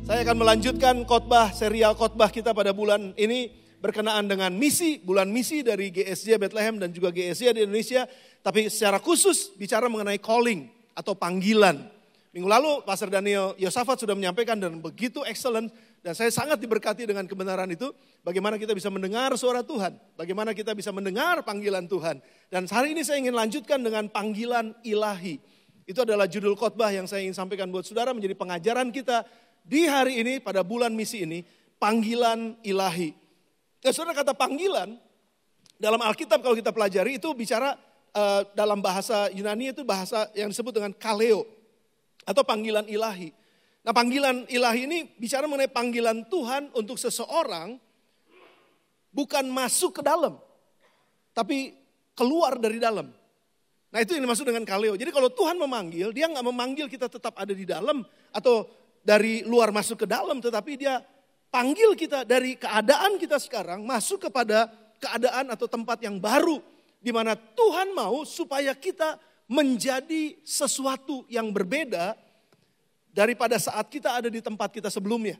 Saya akan melanjutkan serial khotbah kita pada bulan ini berkenaan dengan bulan misi dari GSJ Bethlehem dan juga GSJ di Indonesia. Tapi secara khusus bicara mengenai calling atau panggilan. Minggu lalu Pastor Daniel Yosafat sudah menyampaikan dan begitu excellent. Dan saya sangat diberkati dengan kebenaran itu. Bagaimana kita bisa mendengar suara Tuhan. Bagaimana kita bisa mendengar panggilan Tuhan. Dan hari ini saya ingin lanjutkan dengan panggilan ilahi. Itu adalah judul khotbah yang saya ingin sampaikan buat saudara menjadi pengajaran kita di hari ini, pada bulan misi ini, panggilan ilahi. Ya, saudara, kata panggilan, dalam Alkitab kalau kita pelajari itu bicara dalam bahasa Yunani itu bahasa yang disebut dengan kaleo, atau panggilan ilahi. Nah, panggilan ilahi ini bicara mengenai panggilan Tuhan untuk seseorang, bukan masuk ke dalam, tapi keluar dari dalam. Nah, itu yang dimaksud dengan kaleo. Jadi kalau Tuhan memanggil, dia nggak memanggil kita tetap ada di dalam, atau dari luar masuk ke dalam, tetapi dia panggil kita dari keadaan kita sekarang masuk kepada keadaan atau tempat yang baru. Di mana Tuhan mau supaya kita menjadi sesuatu yang berbeda daripada saat kita ada di tempat kita sebelumnya.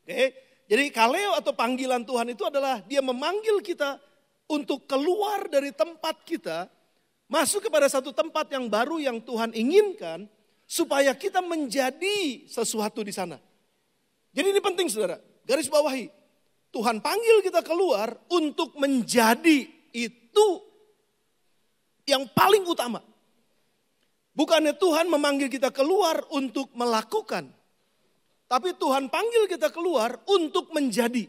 Oke? Jadi kaleo atau panggilan Tuhan itu adalah dia memanggil kita untuk keluar dari tempat kita, masuk kepada satu tempat yang baru yang Tuhan inginkan, supaya kita menjadi sesuatu di sana. Jadi ini penting, saudara. Garis bawahi. Tuhan panggil kita keluar untuk menjadi, itu yang paling utama. Bukannya Tuhan memanggil kita keluar untuk melakukan. Tapi Tuhan panggil kita keluar untuk menjadi.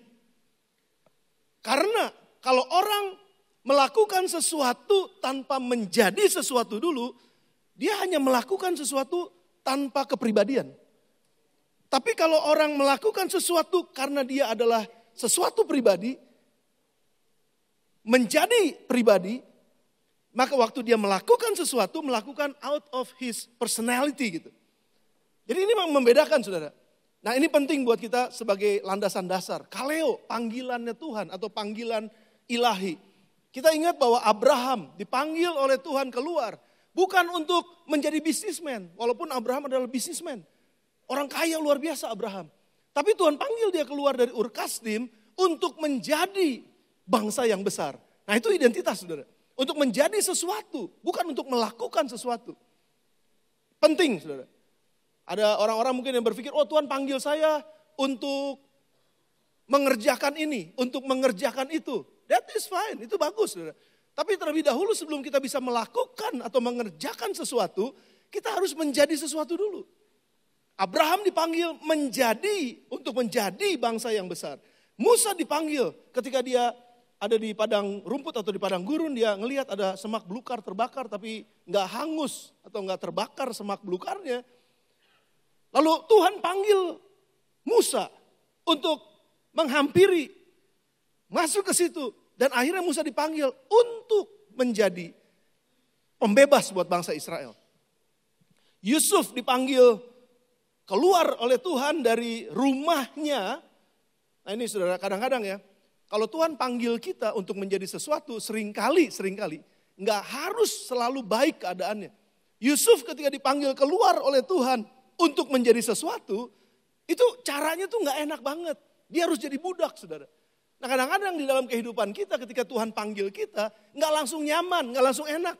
Karena kalau orang melakukan sesuatu tanpa menjadi sesuatu dulu, dia hanya melakukan sesuatu tanpa kepribadian. Tapi kalau orang melakukan sesuatu karena dia adalah sesuatu pribadi, menjadi pribadi, maka waktu dia melakukan sesuatu, melakukan out of his personality gitu. Jadi ini memang membedakan, saudara. Nah, ini penting buat kita sebagai landasan dasar. Kaleo, panggilannya Tuhan atau panggilan ilahi. Kita ingat bahwa Abraham dipanggil oleh Tuhan keluar. Bukan untuk menjadi bisnismen, walaupun Abraham adalah bisnismen. Orang kaya luar biasa Abraham. Tapi Tuhan panggil dia keluar dari Ur Kasdim untuk menjadi bangsa yang besar. Nah, itu identitas, saudara. Untuk menjadi sesuatu, bukan untuk melakukan sesuatu. Penting, saudara. Ada orang-orang mungkin yang berpikir, oh Tuhan panggil saya untuk mengerjakan ini, untuk mengerjakan itu. That is fine, itu bagus, saudara. Tapi terlebih dahulu sebelum kita bisa melakukan atau mengerjakan sesuatu, kita harus menjadi sesuatu dulu. Abraham dipanggil untuk menjadi bangsa yang besar. Musa dipanggil ketika dia ada di padang rumput atau di padang gurun, dia ngelihat ada semak belukar terbakar tapi nggak hangus atau nggak terbakar semak belukarnya. Lalu Tuhan panggil Musa untuk menghampiri, masuk ke situ. Dan akhirnya Musa dipanggil untuk menjadi pembebas buat bangsa Israel. Yusuf dipanggil keluar oleh Tuhan dari rumahnya. Nah ini saudara, kadang-kadang ya, kalau Tuhan panggil kita untuk menjadi sesuatu, seringkali, nggak harus selalu baik keadaannya. Yusuf ketika dipanggil keluar oleh Tuhan untuk menjadi sesuatu, itu caranya tuh nggak enak banget. Dia harus jadi budak, saudara. Nah kadang-kadang di dalam kehidupan kita ketika Tuhan panggil kita, nggak langsung nyaman, nggak langsung enak.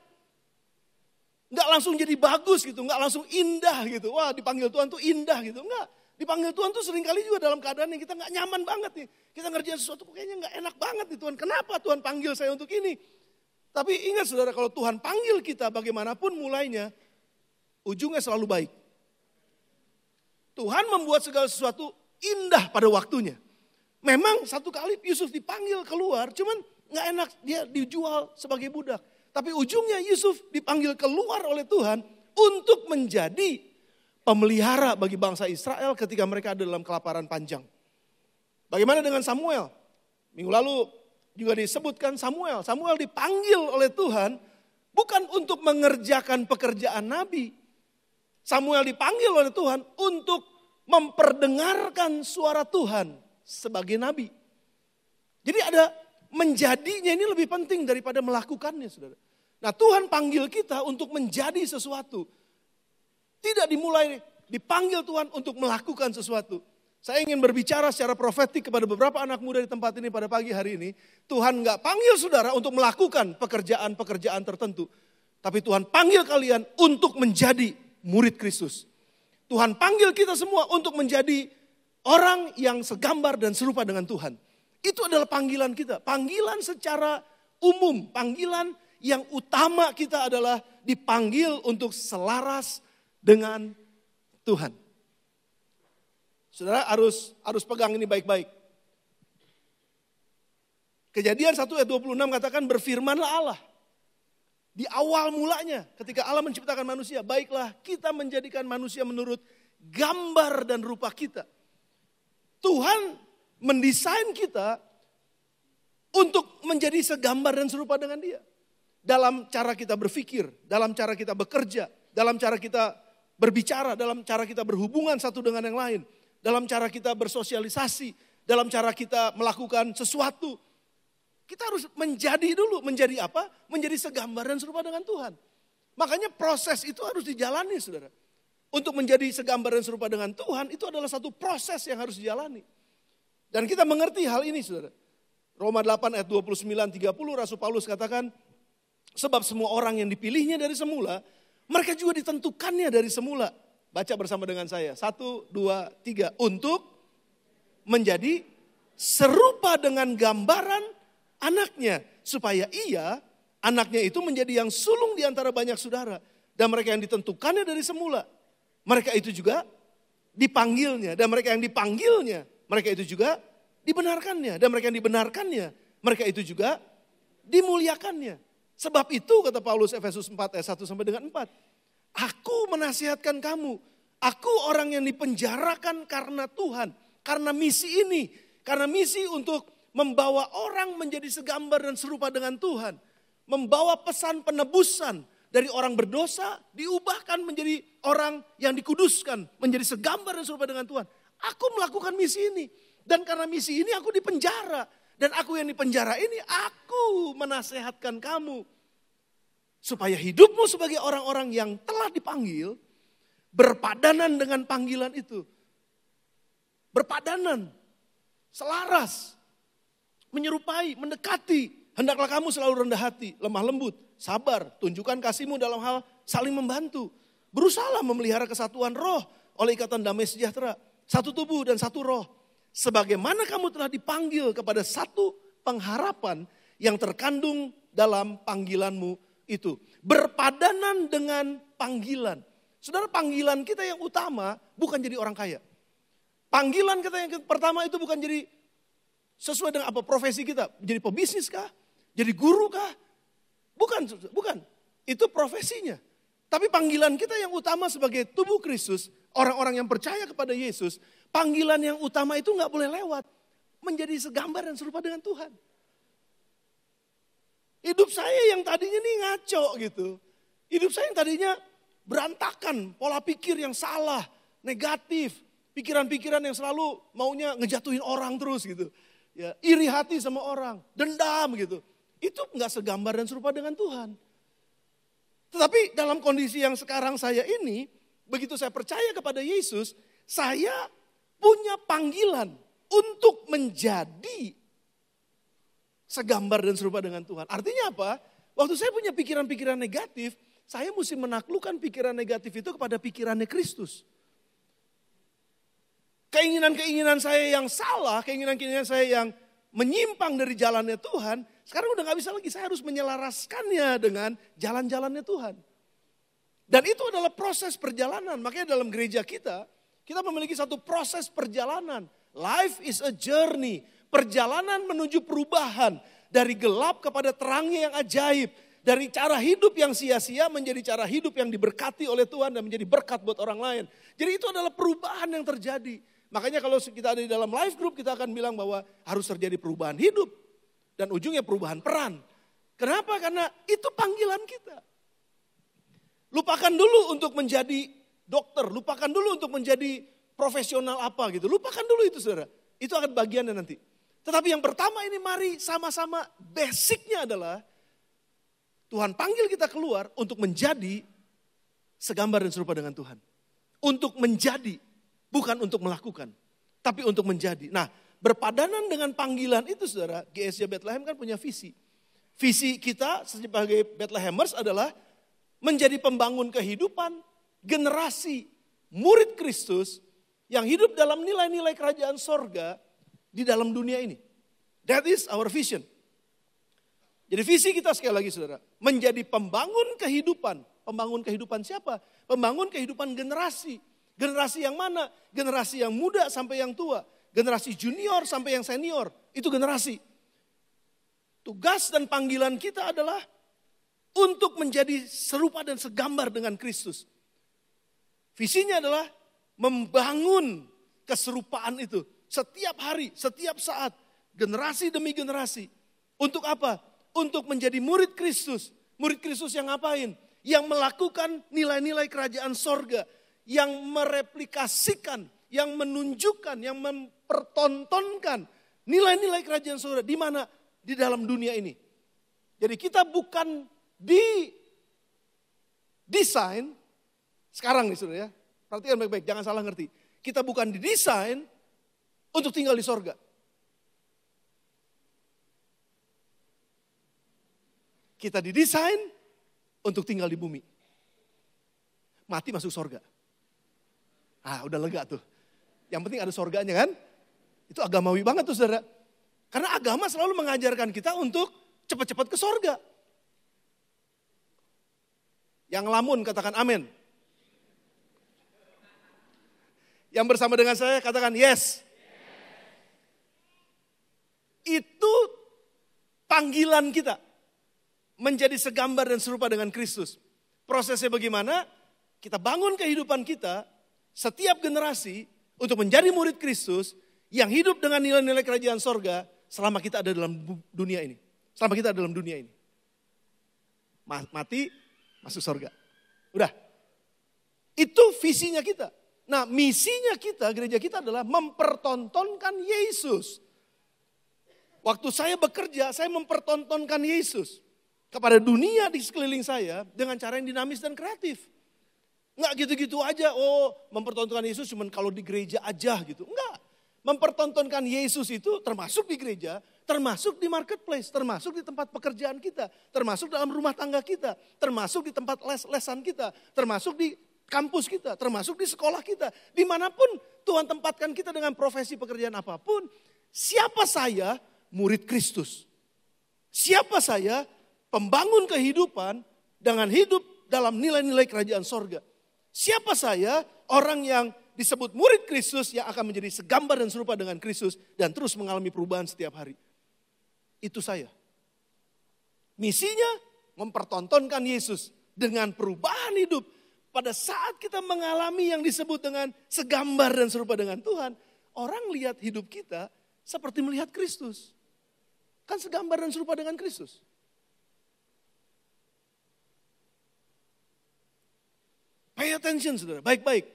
Nggak langsung jadi bagus gitu, nggak langsung indah gitu. Wah dipanggil Tuhan tuh indah gitu, nggak. Dipanggil Tuhan tuh seringkali juga dalam keadaan yang kita nggak nyaman banget nih. Kita ngerjain sesuatu kayaknya nggak enak banget nih Tuhan. Kenapa Tuhan panggil saya untuk ini? Tapi ingat saudara, kalau Tuhan panggil kita bagaimanapun mulainya, ujungnya selalu baik. Tuhan membuat segala sesuatu indah pada waktunya. Memang satu kali Yusuf dipanggil keluar, cuman gak enak dia dijual sebagai budak. Tapi ujungnya Yusuf dipanggil keluar oleh Tuhan untuk menjadi pemelihara bagi bangsa Israel ketika mereka ada dalam kelaparan panjang. Bagaimana dengan Samuel? Minggu lalu juga disebutkan Samuel. Samuel dipanggil oleh Tuhan bukan untuk mengerjakan pekerjaan nabi. Samuel dipanggil oleh Tuhan untuk memperdengarkan suara Tuhan sebagai nabi. Jadi ada menjadinya ini lebih penting daripada melakukannya, saudara. Nah Tuhan panggil kita untuk menjadi sesuatu. Tidak dimulai dipanggil Tuhan untuk melakukan sesuatu. Saya ingin berbicara secara profetik kepada beberapa anak muda di tempat ini pada pagi hari ini. Tuhan gak panggil saudara untuk melakukan pekerjaan-pekerjaan tertentu. Tapi Tuhan panggil kalian untuk menjadi murid Kristus. Tuhan panggil kita semua untuk menjadi orang yang segambar dan serupa dengan Tuhan. Itu adalah panggilan kita. Panggilan secara umum. Panggilan yang utama kita adalah dipanggil untuk selaras dengan Tuhan. Saudara harus pegang ini baik-baik. Kejadian 1 ayat 26 katakan berfirmanlah Allah. Di awal mulanya ketika Allah menciptakan manusia, baiklah kita menjadikan manusia menurut gambar dan rupa kita. Tuhan mendesain kita untuk menjadi segambar dan serupa dengan Dia. Dalam cara kita berpikir, dalam cara kita bekerja, dalam cara kita berbicara, dalam cara kita berhubungan satu dengan yang lain. Dalam cara kita bersosialisasi, dalam cara kita melakukan sesuatu. Kita harus menjadi dulu, menjadi apa? Menjadi segambar dan serupa dengan Tuhan. Makanya proses itu harus dijalani saudara. Untuk menjadi segambar dan serupa dengan Tuhan itu adalah satu proses yang harus dijalani. Dan kita mengerti hal ini saudara. Roma 8 ayat 29-30 Rasul Paulus katakan, sebab semua orang yang dipilihnya dari semula, mereka juga ditentukannya dari semula. Baca bersama dengan saya. 1, 2, 3. Untuk menjadi serupa dengan gambaran anaknya. Supaya anaknya itu menjadi yang sulung di antara banyak saudara. Dan mereka yang ditentukannya dari semula. Mereka itu juga dipanggilnya. Dan mereka yang dipanggilnya, mereka itu juga dibenarkannya. Dan mereka yang dibenarkannya, mereka itu juga dimuliakannya. Sebab itu kata Paulus Efesus 4 ayat 1 sampai dengan 4. Aku menasihatkan kamu, aku orang yang dipenjarakan karena Tuhan, karena misi ini, karena misi untuk membawa orang menjadi segambar dan serupa dengan Tuhan, membawa pesan penebusan dari orang berdosa, diubahkan menjadi orang yang dikuduskan, menjadi segambar dan serupa dengan Tuhan. Aku melakukan misi ini, dan karena misi ini aku dipenjara, dan aku yang dipenjara ini, aku menasehatkan kamu. Supaya hidupmu sebagai orang-orang yang telah dipanggil, berpadanan dengan panggilan itu. Berpadanan, selaras, menyerupai, mendekati. Hendaklah kamu selalu rendah hati, lemah lembut, sabar, tunjukkan kasihmu dalam hal saling membantu. Berusahalah memelihara kesatuan roh oleh ikatan damai sejahtera. Satu tubuh dan satu roh. Sebagaimana kamu telah dipanggil kepada satu pengharapan yang terkandung dalam panggilanmu itu. Berpadanan dengan panggilan. Saudara, panggilan kita yang utama bukan jadi orang kaya. Panggilan kita yang pertama itu bukan jadi sesuai dengan apa profesi kita. Jadi pebisnis kah? Jadi guru kah? Bukan. Itu profesinya. Tapi panggilan kita yang utama sebagai tubuh Kristus, orang-orang yang percaya kepada Yesus, panggilan yang utama itu gak boleh lewat. Menjadi segambar dan serupa dengan Tuhan. Hidup saya yang tadinya nih ngaco gitu. Hidup saya yang tadinya berantakan, pola pikir yang salah, negatif. Pikiran-pikiran yang selalu maunya ngejatuhin orang terus gitu. Ya, iri hati sama orang, dendam gitu. Itu gak segambar dan serupa dengan Tuhan. Tetapi dalam kondisi yang sekarang saya ini, begitu saya percaya kepada Yesus, saya punya panggilan untuk menjadi segambar dan serupa dengan Tuhan. Artinya apa? Waktu saya punya pikiran-pikiran negatif, saya mesti menaklukkan pikiran negatif itu kepada pikirannya Kristus. Keinginan-keinginan saya yang salah, keinginan-keinginan saya yang menyimpang dari jalannya Tuhan, sekarang udah gak bisa lagi, saya harus menyelaraskannya dengan jalan-jalannya Tuhan. Dan itu adalah proses perjalanan, makanya dalam gereja kita memiliki satu proses perjalanan. Life is a journey. Perjalanan menuju perubahan dari gelap kepada terangnya yang ajaib. Dari cara hidup yang sia-sia menjadi cara hidup yang diberkati oleh Tuhan dan menjadi berkat buat orang lain. Jadi itu adalah perubahan yang terjadi. Makanya kalau kita ada di dalam life group kita akan bilang bahwa harus terjadi perubahan hidup. Dan ujungnya perubahan peran. Kenapa? Karena itu panggilan kita. Lupakan dulu untuk menjadi dokter. Lupakan dulu untuk menjadi profesional apa gitu. Lupakan dulu itu saudara. Itu akan bagiannya nanti. Tetapi yang pertama ini mari sama-sama basicnya adalah Tuhan panggil kita keluar untuk menjadi segambar dan serupa dengan Tuhan. untuk menjadi, bukan untuk melakukan, tapi untuk menjadi. Nah, berpadanan dengan panggilan itu saudara, GSJ Bethlehem kan punya visi. Visi kita sebagai Bethlehemers adalah menjadi pembangun kehidupan generasi murid Kristus yang hidup dalam nilai-nilai kerajaan sorga di dalam dunia ini. That is our vision. Jadi visi kita sekali lagi saudara, menjadi pembangun kehidupan. Pembangun kehidupan siapa? Pembangun kehidupan generasi. Generasi yang mana? Generasi yang muda sampai yang tua. Generasi junior sampai yang senior. Itu generasi. Tugas dan panggilan kita adalah untuk menjadi serupa dan segambar dengan Kristus. Visinya adalah membangun keserupaan itu. Setiap hari, setiap saat. Generasi demi generasi. Untuk apa? Untuk menjadi murid Kristus. Murid Kristus yang ngapain? Yang melakukan nilai-nilai kerajaan sorga. Yang mereplikasikan, yang menunjukkan, yang mempertontonkan nilai-nilai kerajaan sorga. Di mana? Di dalam dunia ini. Jadi kita bukan didesain, sekarang nih saudara ya. Perhatikan baik-baik, jangan salah ngerti. Kita bukan didesain untuk tinggal di sorga. Kita didesain untuk tinggal di bumi. Mati masuk sorga. Ah, udah lega tuh. Yang penting ada sorganya kan. Itu agamawi banget tuh saudara. Karena agama selalu mengajarkan kita untuk cepat-cepat ke sorga. Yang lamun katakan amin. Yang bersama dengan saya katakan yes. Itu panggilan kita. Menjadi segambar dan serupa dengan Kristus. Prosesnya bagaimana? Kita bangun kehidupan kita, setiap generasi untuk menjadi murid Kristus yang hidup dengan nilai-nilai kerajaan sorga selama kita ada dalam dunia ini. Selama kita ada dalam dunia ini. Mati, masuk sorga. Udah. Itu visinya kita. Nah, misinya kita, gereja kita adalah mempertontonkan Yesus. Waktu saya bekerja, saya mempertontonkan Yesus kepada dunia di sekeliling saya dengan cara yang dinamis dan kreatif. Enggak gitu-gitu aja, mempertontonkan Yesus cuma kalau di gereja aja gitu. Enggak. Mempertontonkan Yesus itu termasuk di gereja, termasuk di marketplace, termasuk di tempat pekerjaan kita, termasuk dalam rumah tangga kita, termasuk di tempat les-lesan kita, termasuk di kampus kita, termasuk di sekolah kita. Dimanapun Tuhan tempatkan kita dengan profesi pekerjaan apapun, siapa saya? Murid Kristus. Siapa saya? Pembangun kehidupan dengan hidup dalam nilai-nilai kerajaan sorga. Siapa saya? Orang yang disebut murid Kristus yang akan menjadi segambar dan serupa dengan Kristus dan terus mengalami perubahan setiap hari. Itu saya. Misinya mempertontonkan Yesus dengan perubahan hidup. Pada saat kita mengalami yang disebut dengan segambar dan serupa dengan Tuhan, orang lihat hidup kita seperti melihat Kristus. Kan segambar dan serupa dengan Kristus. Pay attention saudara, baik-baik.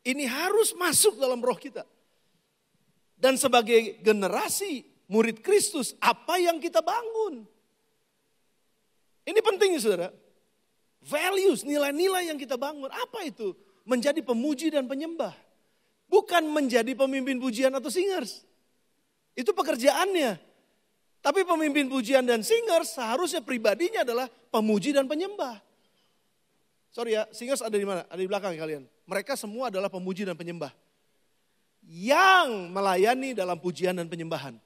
Ini harus masuk dalam roh kita. Dan sebagai generasi murid Kristus, apa yang kita bangun? Ini penting saudara. Values, nilai-nilai yang kita bangun. Apa itu? Menjadi pemuji dan penyembah. Bukan menjadi pemimpin pujian atau singers. Itu pekerjaannya. Tapi pemimpin pujian dan singers seharusnya pribadinya adalah pemuji dan penyembah. Sorry ya, singers ada di mana? Ada di belakang kalian. Mereka semua adalah pemuji dan penyembah. Yang melayani dalam pujian dan penyembahan.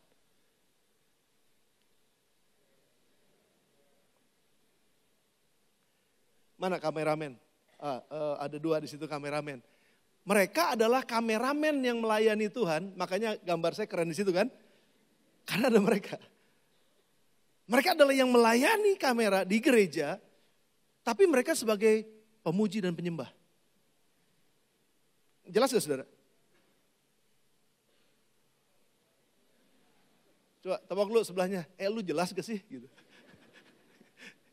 Mana kameramen? Ada dua di situ kameramen. Mereka adalah kameramen yang melayani Tuhan. Makanya gambar saya keren di situ kan. Karena ada mereka. Mereka adalah yang melayani kamera di gereja. Tapi mereka sebagai pemuji dan penyembah. Jelas gak saudara? Coba tepuk lu sebelahnya. Lu jelas gak sih? Gitu.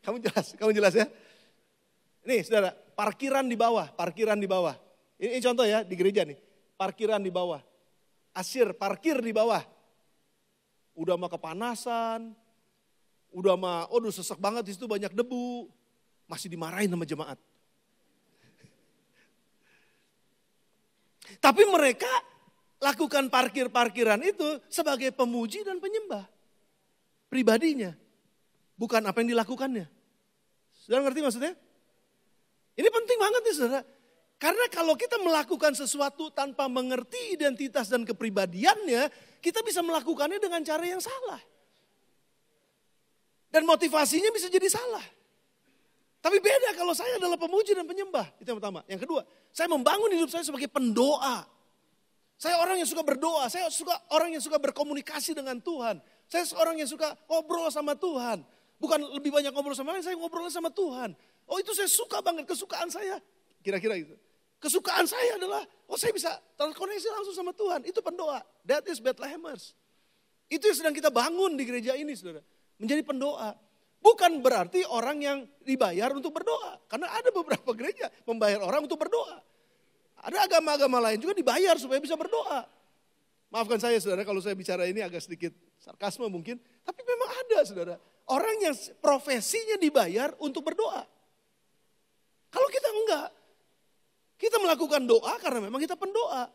Kamu jelas ya? Nih saudara, parkiran di bawah. Ini contoh ya di gereja nih. Parkiran di bawah. Asyir parkir di bawah. Udah mah kepanasan. Udah mah, sesak banget di situ banyak debu. Masih dimarahin sama jemaat. Tapi mereka lakukan parkir-parkiran itu sebagai pemuji dan penyembah pribadinya. Bukan apa yang dilakukannya. Saudara ngerti maksudnya? Ini penting banget nih saudara. Karena kalau kita melakukan sesuatu tanpa mengerti identitas dan kepribadiannya, kita bisa melakukannya dengan cara yang salah. Dan motivasinya bisa jadi salah. Tapi beda kalau saya adalah pemuji dan penyembah. Itu yang pertama. Yang kedua, saya membangun hidup saya sebagai pendoa. Saya orang yang suka berdoa, saya orang yang suka berkomunikasi dengan Tuhan. Saya seorang yang suka ngobrol sama Tuhan. Bukan lebih banyak ngobrol sama lain, saya ngobrol sama Tuhan. Oh itu saya suka banget, kesukaan saya. Kira-kira gitu. Kesukaan saya adalah, saya bisa terkoneksi langsung sama Tuhan. Itu pendoa. That is Bethlehemers. Itu yang sedang kita bangun di gereja ini saudara. Menjadi pendoa. Bukan berarti orang yang dibayar untuk berdoa. Karena ada beberapa gereja membayar orang untuk berdoa. Ada agama-agama lain juga dibayar supaya bisa berdoa. Maafkan saya saudara kalau saya bicara ini agak sedikit sarkasme mungkin. Tapi memang ada saudara. Orang yang profesinya dibayar untuk berdoa. Kalau kita enggak. Kita melakukan doa karena memang kita pendoa.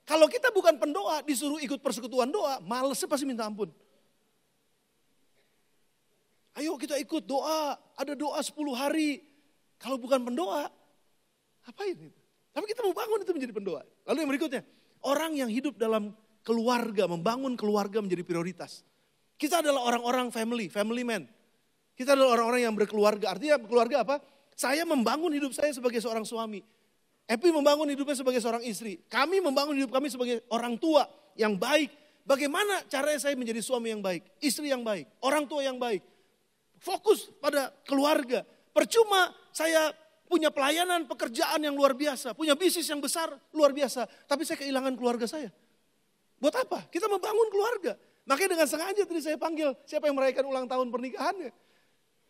Kalau kita bukan pendoa disuruh ikut persekutuan doa. Malesnya pasti minta ampun. Ayo kita ikut doa. Ada doa 10 hari. Kalau bukan pendoa. Apain itu? Tapi kita mau bangun itu menjadi pendoa. Lalu yang berikutnya, orang yang hidup dalam keluarga, membangun keluarga menjadi prioritas. Kita adalah orang-orang family man. Kita adalah orang-orang yang berkeluarga. Artinya keluarga apa? Saya membangun hidup saya sebagai seorang suami. Epi membangun hidupnya sebagai seorang istri. Kami membangun hidup kami sebagai orang tua yang baik. Bagaimana caranya saya menjadi suami yang baik, istri yang baik, orang tua yang baik. Fokus pada keluarga. Percuma saya punya pelayanan, pekerjaan yang luar biasa. Punya bisnis yang besar, luar biasa. Tapi saya kehilangan keluarga saya. Buat apa? Kita membangun keluarga. Makanya dengan sengaja tadi saya panggil siapa yang merayakan ulang tahun pernikahannya.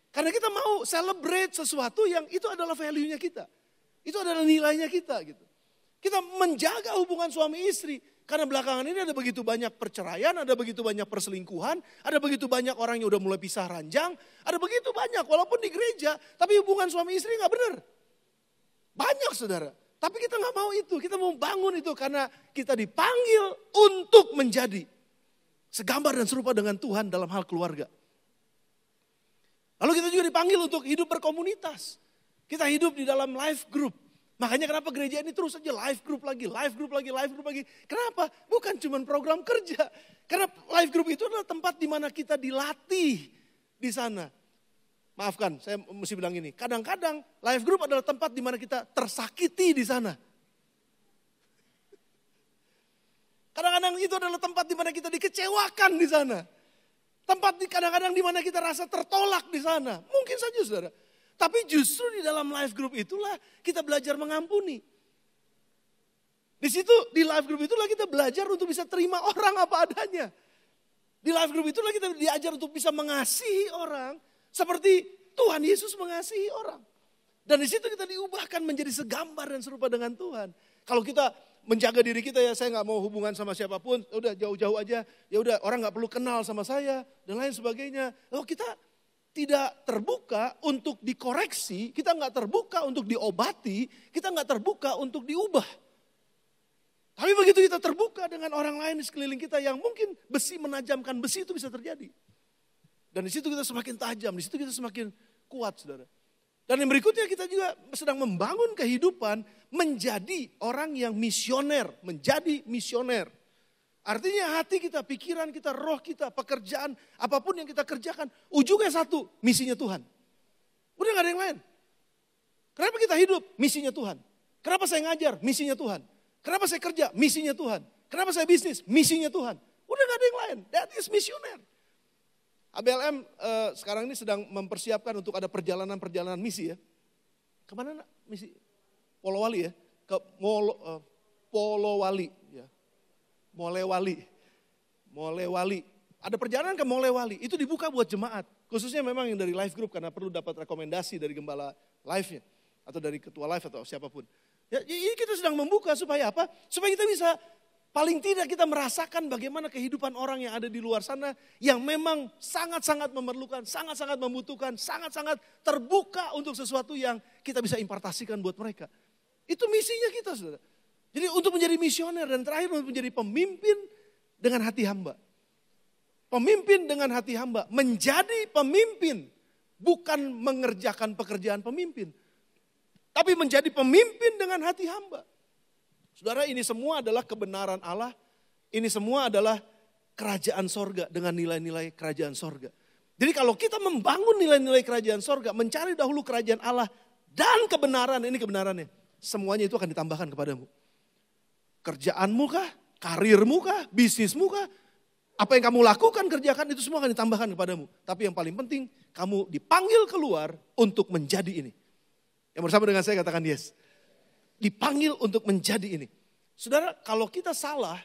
Karena kita mau celebrate sesuatu yang itu adalah value-nya kita. Itu adalah nilainya kita gitu. Kita menjaga hubungan suami istri. Karena belakangan ini ada begitu banyak perceraian, ada begitu banyak perselingkuhan, ada begitu banyak orang yang udah mulai pisah ranjang, ada begitu banyak walaupun di gereja, tapi hubungan suami istri gak benar. Banyak saudara, tapi kita gak mau itu, kita mau bangun itu karena kita dipanggil untuk menjadi segambar dan serupa dengan Tuhan dalam hal keluarga. Lalu kita juga dipanggil untuk hidup berkomunitas. Kita hidup di dalam life group. Makanya kenapa gereja ini terus saja live group lagi. Kenapa? Bukan cuma program kerja. Karena live group itu adalah tempat di mana kita dilatih di sana. Maafkan, saya mesti bilang ini. Kadang-kadang live group adalah tempat di mana kita tersakiti di sana. Kadang-kadang itu adalah tempat di mana kita dikecewakan di sana. Tempat kadang-kadang di mana kita rasa tertolak di sana. Mungkin saja saudara. Tapi justru di dalam life group itulah kita belajar mengampuni. Di situ, di life group itulah kita belajar untuk bisa terima orang apa adanya. Di life group itulah kita diajar untuk bisa mengasihi orang. Seperti Tuhan Yesus mengasihi orang. Dan di situ kita diubahkan menjadi segambar dan serupa dengan Tuhan. Kalau kita menjaga diri kita ya saya gak mau hubungan sama siapapun. Udah jauh-jauh aja. Ya udah orang gak perlu kenal sama saya dan lain sebagainya. Lalu kita tidak terbuka untuk dikoreksi, kita nggak terbuka untuk diobati, kita nggak terbuka untuk diubah. Tapi begitu kita terbuka dengan orang lain di sekeliling kita yang mungkin besi menajamkan besi itu bisa terjadi. Dan di situ kita semakin tajam, di situ kita semakin kuat saudara. Dan yang berikutnya kita juga sedang membangun kehidupan menjadi orang yang misioner, menjadi misioner. Artinya hati kita, pikiran kita, roh kita, pekerjaan, apapun yang kita kerjakan. Ujungnya satu, misinya Tuhan. Udah gak ada yang lain. Kenapa kita hidup? Misinya Tuhan. Kenapa saya ngajar? Misinya Tuhan. Kenapa saya kerja? Misinya Tuhan. Kenapa saya bisnis? Misinya Tuhan. Udah gak ada yang lain. That is missioner. ABLM sekarang ini sedang mempersiapkan untuk ada perjalanan-perjalanan misi ya. Kemana nak? Misi? Polowali ya. Ke Polowali ya. Molewali. Ada perjalanan ke Molewali. Itu dibuka buat jemaat. Khususnya memang yang dari live group karena perlu dapat rekomendasi dari gembala live-nya. Atau dari ketua live atau siapapun. Ya, ini kita sedang membuka supaya apa? Supaya kita bisa paling tidak kita merasakan bagaimana kehidupan orang yang ada di luar sana. Yang memang sangat-sangat memerlukan, sangat-sangat membutuhkan, sangat-sangat terbuka untuk sesuatu yang kita bisa impartasikan buat mereka. Itu misinya kita saudara. Jadi untuk menjadi misioner dan terakhir untuk menjadi pemimpin dengan hati hamba. Pemimpin dengan hati hamba. Menjadi pemimpin bukan mengerjakan pekerjaan pemimpin. Tapi menjadi pemimpin dengan hati hamba. Saudara, ini semua adalah kebenaran Allah. Ini semua adalah kerajaan sorga dengan nilai-nilai kerajaan sorga. Jadi kalau kita membangun nilai-nilai kerajaan sorga, mencari dahulu kerajaan Allah dan kebenaran, ini kebenarannya. Semuanya itu akan ditambahkan kepadamu. Kerjaanmu kah? Karirmu kah? Bisnismu kah? Apa yang kamu lakukan, kerjakan itu semua akan ditambahkan kepadamu. Tapi yang paling penting, kamu dipanggil keluar untuk menjadi ini. Yang bersama dengan saya katakan yes. Dipanggil untuk menjadi ini. Saudara, kalau kita salah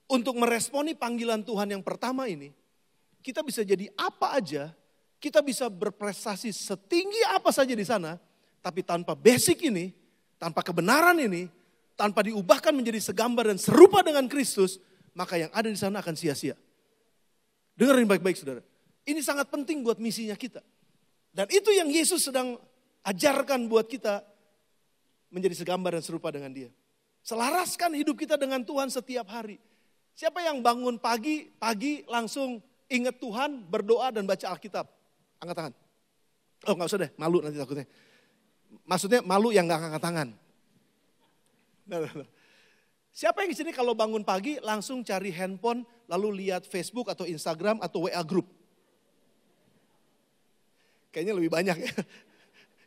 untuk meresponi panggilan Tuhan yang pertama ini, kita bisa jadi apa aja, kita bisa berprestasi setinggi apa saja di sana, tapi tanpa basic ini, tanpa kebenaran ini, tanpa diubahkan menjadi segambar dan serupa dengan Kristus, maka yang ada di sana akan sia-sia. Dengerin baik-baik saudara. Ini sangat penting buat misinya kita. Dan itu yang Yesus sedang ajarkan buat kita menjadi segambar dan serupa dengan Dia. Selaraskan hidup kita dengan Tuhan setiap hari. Siapa yang bangun pagi langsung ingat Tuhan, berdoa dan baca Alkitab? Angkat tangan. Oh gak usah deh, malu nanti takutnya. Maksudnya malu yang gak angkat tangan. Nah. Siapa yang di sini kalau bangun pagi langsung cari handphone, lalu lihat Facebook atau Instagram atau WA group? Kayaknya lebih banyak ya.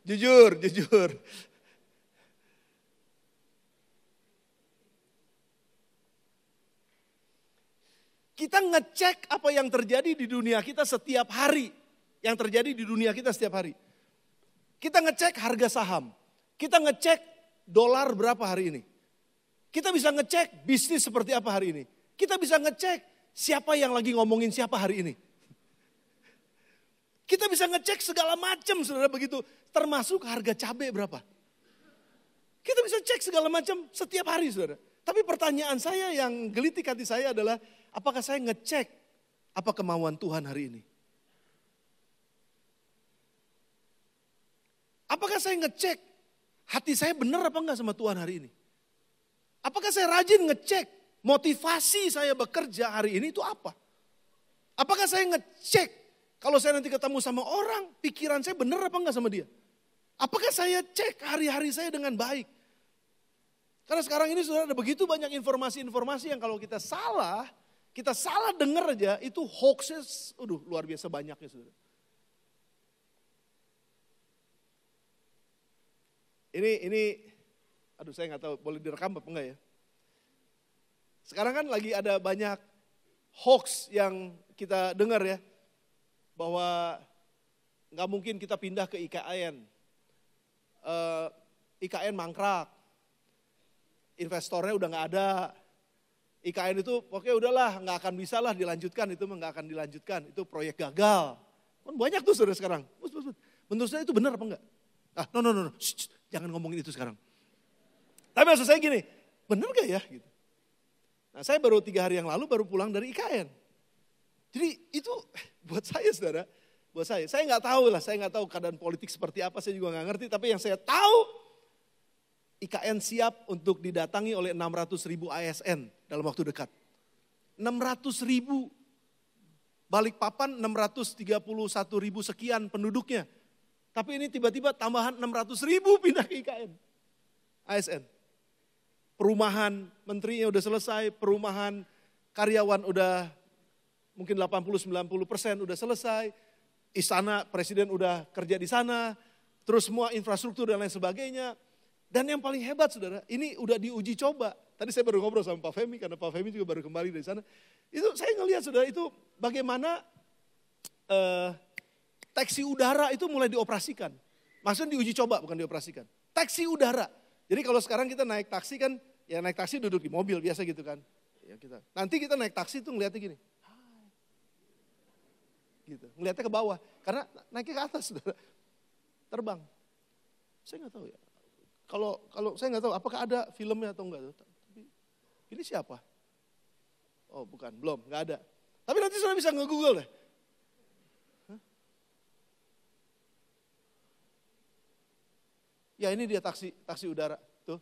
Jujur. Kita ngecek apa yang terjadi di dunia kita setiap hari. Yang terjadi di dunia kita setiap hari. Kita ngecek harga saham. Kita ngecek dolar berapa hari ini. Kita bisa ngecek bisnis seperti apa hari ini. Kita bisa ngecek siapa yang lagi ngomongin siapa hari ini. Kita bisa ngecek segala macam saudara begitu. Termasuk harga cabai berapa. Kita bisa cek segala macam setiap hari saudara. Tapi pertanyaan saya yang gelitik hati saya adalah, apakah saya ngecek apa kemauan Tuhan hari ini? Apakah saya ngecek hati saya benar apa enggak sama Tuhan hari ini? Apakah saya rajin ngecek motivasi saya bekerja hari ini itu apa? Apakah saya ngecek kalau saya nanti ketemu sama orang, pikiran saya benar apa enggak sama dia? Apakah saya cek hari-hari saya dengan baik? Karena sekarang ini sudah ada begitu banyak informasi-informasi yang kalau kita salah dengar aja, itu hoaxnya, luar biasa banyaknya saudara. Ini, saya nggak tahu boleh direkam apa enggak ya. Sekarang kan lagi ada banyak hoax yang kita dengar ya. Bahwa nggak mungkin kita pindah ke IKN. IKN mangkrak. Investornya udah nggak ada. IKN itu pokoknya udahlah nggak akan bisa lah dilanjutkan. Itu nggak akan dilanjutkan. Itu proyek gagal. Kan banyak tuh saudara sekarang. Menurut saya itu benar apa enggak? No. Jangan ngomongin itu sekarang. Tapi maksud saya gini, benar gak ya? Gitu. Nah saya baru 3 hari yang lalu baru pulang dari IKN. Jadi itu buat saya saudara, saya nggak tahu lah, saya nggak tahu keadaan politik seperti apa, saya juga nggak ngerti. Tapi yang saya tahu, IKN siap untuk didatangi oleh 600.000 ASN dalam waktu dekat. 600.000, Balikpapan 631.000 sekian penduduknya. Tapi ini tiba-tiba tambahan 600.000 pindah ke IKN, ASN. Perumahan menterinya udah selesai, perumahan karyawan udah mungkin 80-90% udah selesai. Istana presiden udah kerja di sana. Terus semua infrastruktur dan lain sebagainya. Dan yang paling hebat saudara, ini udah diuji coba. Tadi saya baru ngobrol sama Pak Femi, karena Pak Femi juga baru kembali dari sana. Itu saya ngelihat saudara, itu bagaimana taksi udara itu mulai dioperasikan. Maksudnya diuji coba, bukan dioperasikan. Taksi udara. Jadi kalau sekarang kita naik taksi kan, ya naik taksi duduk di mobil biasa gitu kan. Ya nanti kita naik taksi tuh ngeliatnya gini. Gitu, ngeliatnya ke bawah, karena naiknya ke atas, saudara. Terbang. Saya nggak tahu ya. Kalau saya nggak tahu, apakah ada filmnya atau enggak. Tapi ini siapa? Oh bukan, belum, nggak ada. Tapi nanti saudara bisa nge-google deh. Ya ini dia taksi udara, tuh.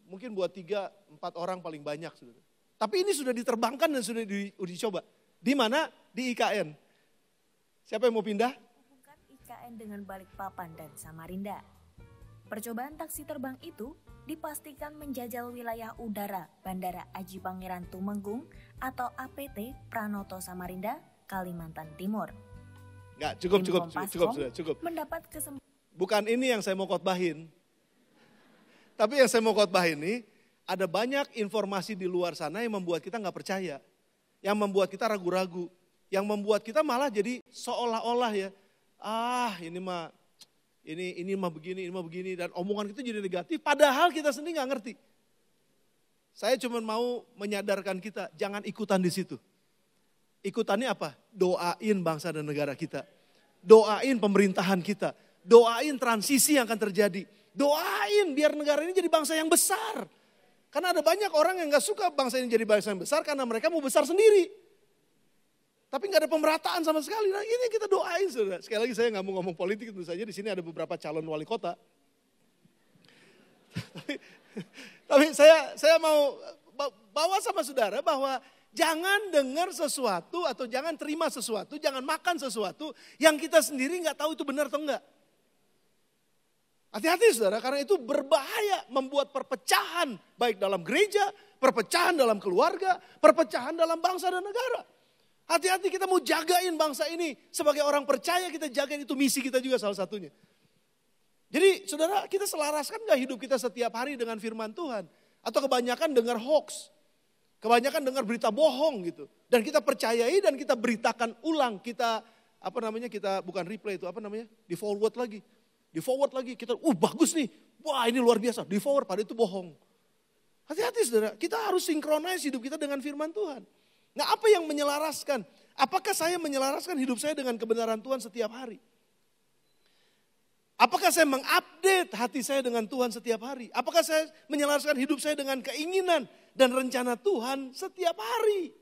mungkin buat 3-4 orang paling banyak. Saudara. Tapi ini sudah diterbangkan dan sudah diuji coba. Di mana? Di IKN. Siapa yang mau pindah? Hubungkan IKN dengan Balikpapan dan Samarinda. Percobaan taksi terbang itu dipastikan menjajal wilayah udara Bandara Aji Pangeran Tumenggung atau APT Pranoto Samarinda, Kalimantan Timur. Enggak, cukup. Mendapat kesempatan. Bukan ini yang saya mau khotbahin. Tapi yang saya mau khotbahin ini, ada banyak informasi di luar sana yang membuat kita nggak percaya. Yang membuat kita ragu-ragu. Yang membuat kita malah jadi seolah-olah ya, ini mah begini, dan omongan kita jadi negatif, padahal kita sendiri nggak ngerti. Saya cuma mau menyadarkan kita, jangan ikutan di situ. Ikutannya apa? Doain bangsa dan negara kita. Doain pemerintahan kita. Doain transisi yang akan terjadi. Doain biar negara ini jadi bangsa yang besar. Karena ada banyak orang yang gak suka bangsa ini jadi bangsa yang besar karena mereka mau besar sendiri. Tapi gak ada pemerataan sama sekali. Nah ini kita doain saudara. Sekali lagi saya gak mau ngomong politik, tentu saja di sini ada beberapa calon wali kota. Tapi saya mau bawa sama saudara bahwa jangan dengar sesuatu atau jangan terima sesuatu, jangan makan sesuatu yang kita sendiri gak tahu itu benar atau enggak. Hati-hati saudara, karena itu berbahaya, membuat perpecahan baik dalam gereja, perpecahan dalam keluarga, perpecahan dalam bangsa dan negara. Hati-hati kita mau jagain bangsa ini, sebagai orang percaya kita jagain, itu misi kita juga salah satunya. Jadi saudara, kita selaraskan gak hidup kita setiap hari dengan firman Tuhan? Atau kebanyakan dengar hoax, kebanyakan dengar berita bohong gitu. Dan kita percayai dan kita beritakan ulang, kita kita bukan replay itu di forward lagi. Di forward lagi, kita bagus nih, wah ini luar biasa, di forward, padahal itu bohong. Hati-hati saudara, kita harus sinkronis hidup kita dengan firman Tuhan. Nah apa yang menyelaraskan? Apakah saya menyelaraskan hidup saya dengan kebenaran Tuhan setiap hari? Apakah saya mengupdate hati saya dengan Tuhan setiap hari? Apakah saya menyelaraskan hidup saya dengan keinginan dan rencana Tuhan setiap hari?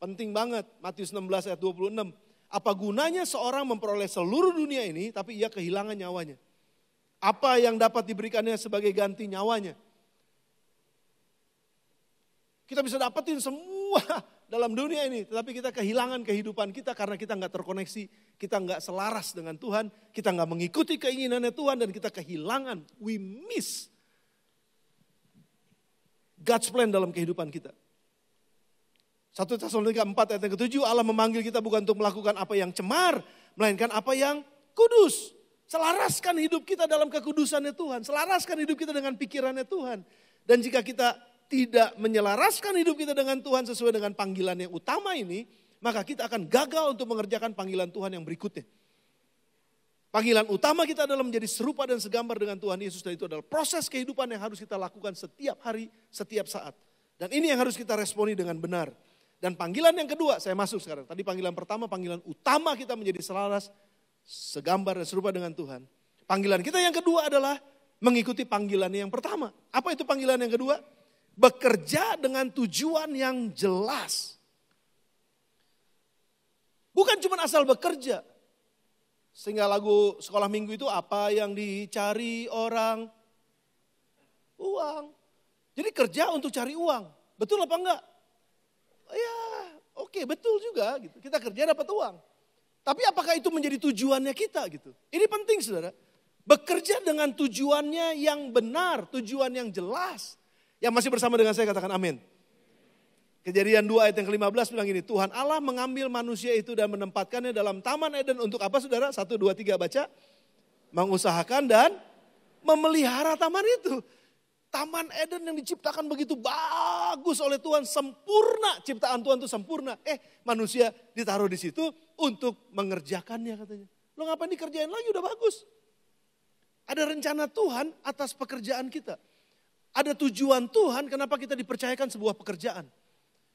Penting banget, Matius 16 ayat 26. Apa gunanya seorang memperoleh seluruh dunia ini tapi ia kehilangan nyawanya? Apa yang dapat diberikannya sebagai ganti nyawanya? Kita bisa dapetin semua dalam dunia ini, tetapi kita kehilangan kehidupan kita karena kita nggak terkoneksi, kita nggak selaras dengan Tuhan, kita nggak mengikuti keinginannya Tuhan dan kita kehilangan, we miss God's plan dalam kehidupan kita. 1 Tesalonika 4 ayat yang ke-7, Allah memanggil kita bukan untuk melakukan apa yang cemar, melainkan apa yang kudus. Selaraskan hidup kita dalam kekudusannya Tuhan, selaraskan hidup kita dengan pikirannya Tuhan. Dan jika kita tidak menyelaraskan hidup kita dengan Tuhan sesuai dengan panggilan yang utama ini, maka kita akan gagal untuk mengerjakan panggilan Tuhan yang berikutnya. Panggilan utama kita adalah menjadi serupa dan segambar dengan Tuhan Yesus, dan itu adalah proses kehidupan yang harus kita lakukan setiap hari, setiap saat. Dan ini yang harus kita responi dengan benar. Dan panggilan yang kedua, saya masuk sekarang. Tadi panggilan pertama, panggilan utama kita menjadi selaras, segambar dan serupa dengan Tuhan. Panggilan kita yang kedua adalah mengikuti panggilan yang pertama. Apa itu panggilan yang kedua? Bekerja dengan tujuan yang jelas. Bukan cuma asal bekerja. Sehingga lagu sekolah minggu itu apa yang dicari orang? Uang. Jadi kerja untuk cari uang. Betul apa enggak? Ya oke, betul juga gitu. Kita kerja dapat uang. Tapi apakah itu menjadi tujuannya kita gitu? Ini penting saudara. Bekerja dengan tujuannya yang benar, tujuan yang jelas. Yang masih bersama dengan saya katakan amin. Kejadian 2 ayat yang ke-15 bilang gini, Tuhan Allah mengambil manusia itu dan menempatkannya dalam Taman Eden untuk apa saudara? 1, 2, 3 baca. Mengusahakan dan memelihara taman itu. Taman Eden yang diciptakan begitu bagus oleh Tuhan, sempurna. Ciptaan Tuhan itu sempurna. Manusia ditaruh di situ untuk mengerjakannya katanya. Lo ngapain dikerjain lagi, udah bagus. Ada rencana Tuhan atas pekerjaan kita. Ada tujuan Tuhan kenapa kita dipercayakan sebuah pekerjaan.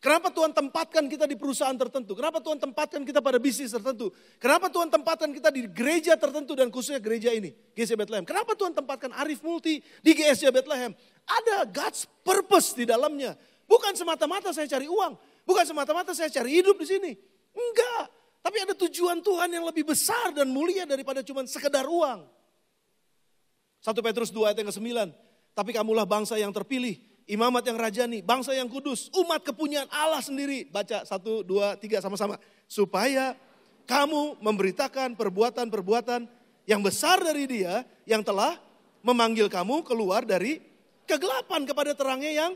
Kenapa Tuhan tempatkan kita di perusahaan tertentu? Kenapa Tuhan tempatkan kita pada bisnis tertentu? Kenapa Tuhan tempatkan kita di gereja tertentu dan khususnya gereja ini, GSJ Bethlehem? Kenapa Tuhan tempatkan Arif Multi di GSJ Bethlehem? Ada God's purpose di dalamnya. Bukan semata-mata saya cari uang. Bukan semata-mata saya cari hidup di sini. Enggak. Tapi ada tujuan Tuhan yang lebih besar dan mulia daripada cuma sekedar uang. 1 Petrus 2 ayat yang ke-9. Tapi kamulah bangsa yang terpilih, imamat yang rajani, bangsa yang kudus, umat kepunyaan Allah sendiri. Baca 1, 2, 3 sama-sama. Supaya kamu memberitakan perbuatan-perbuatan yang besar dari Dia yang telah memanggil kamu keluar dari kegelapan kepada terangnya yang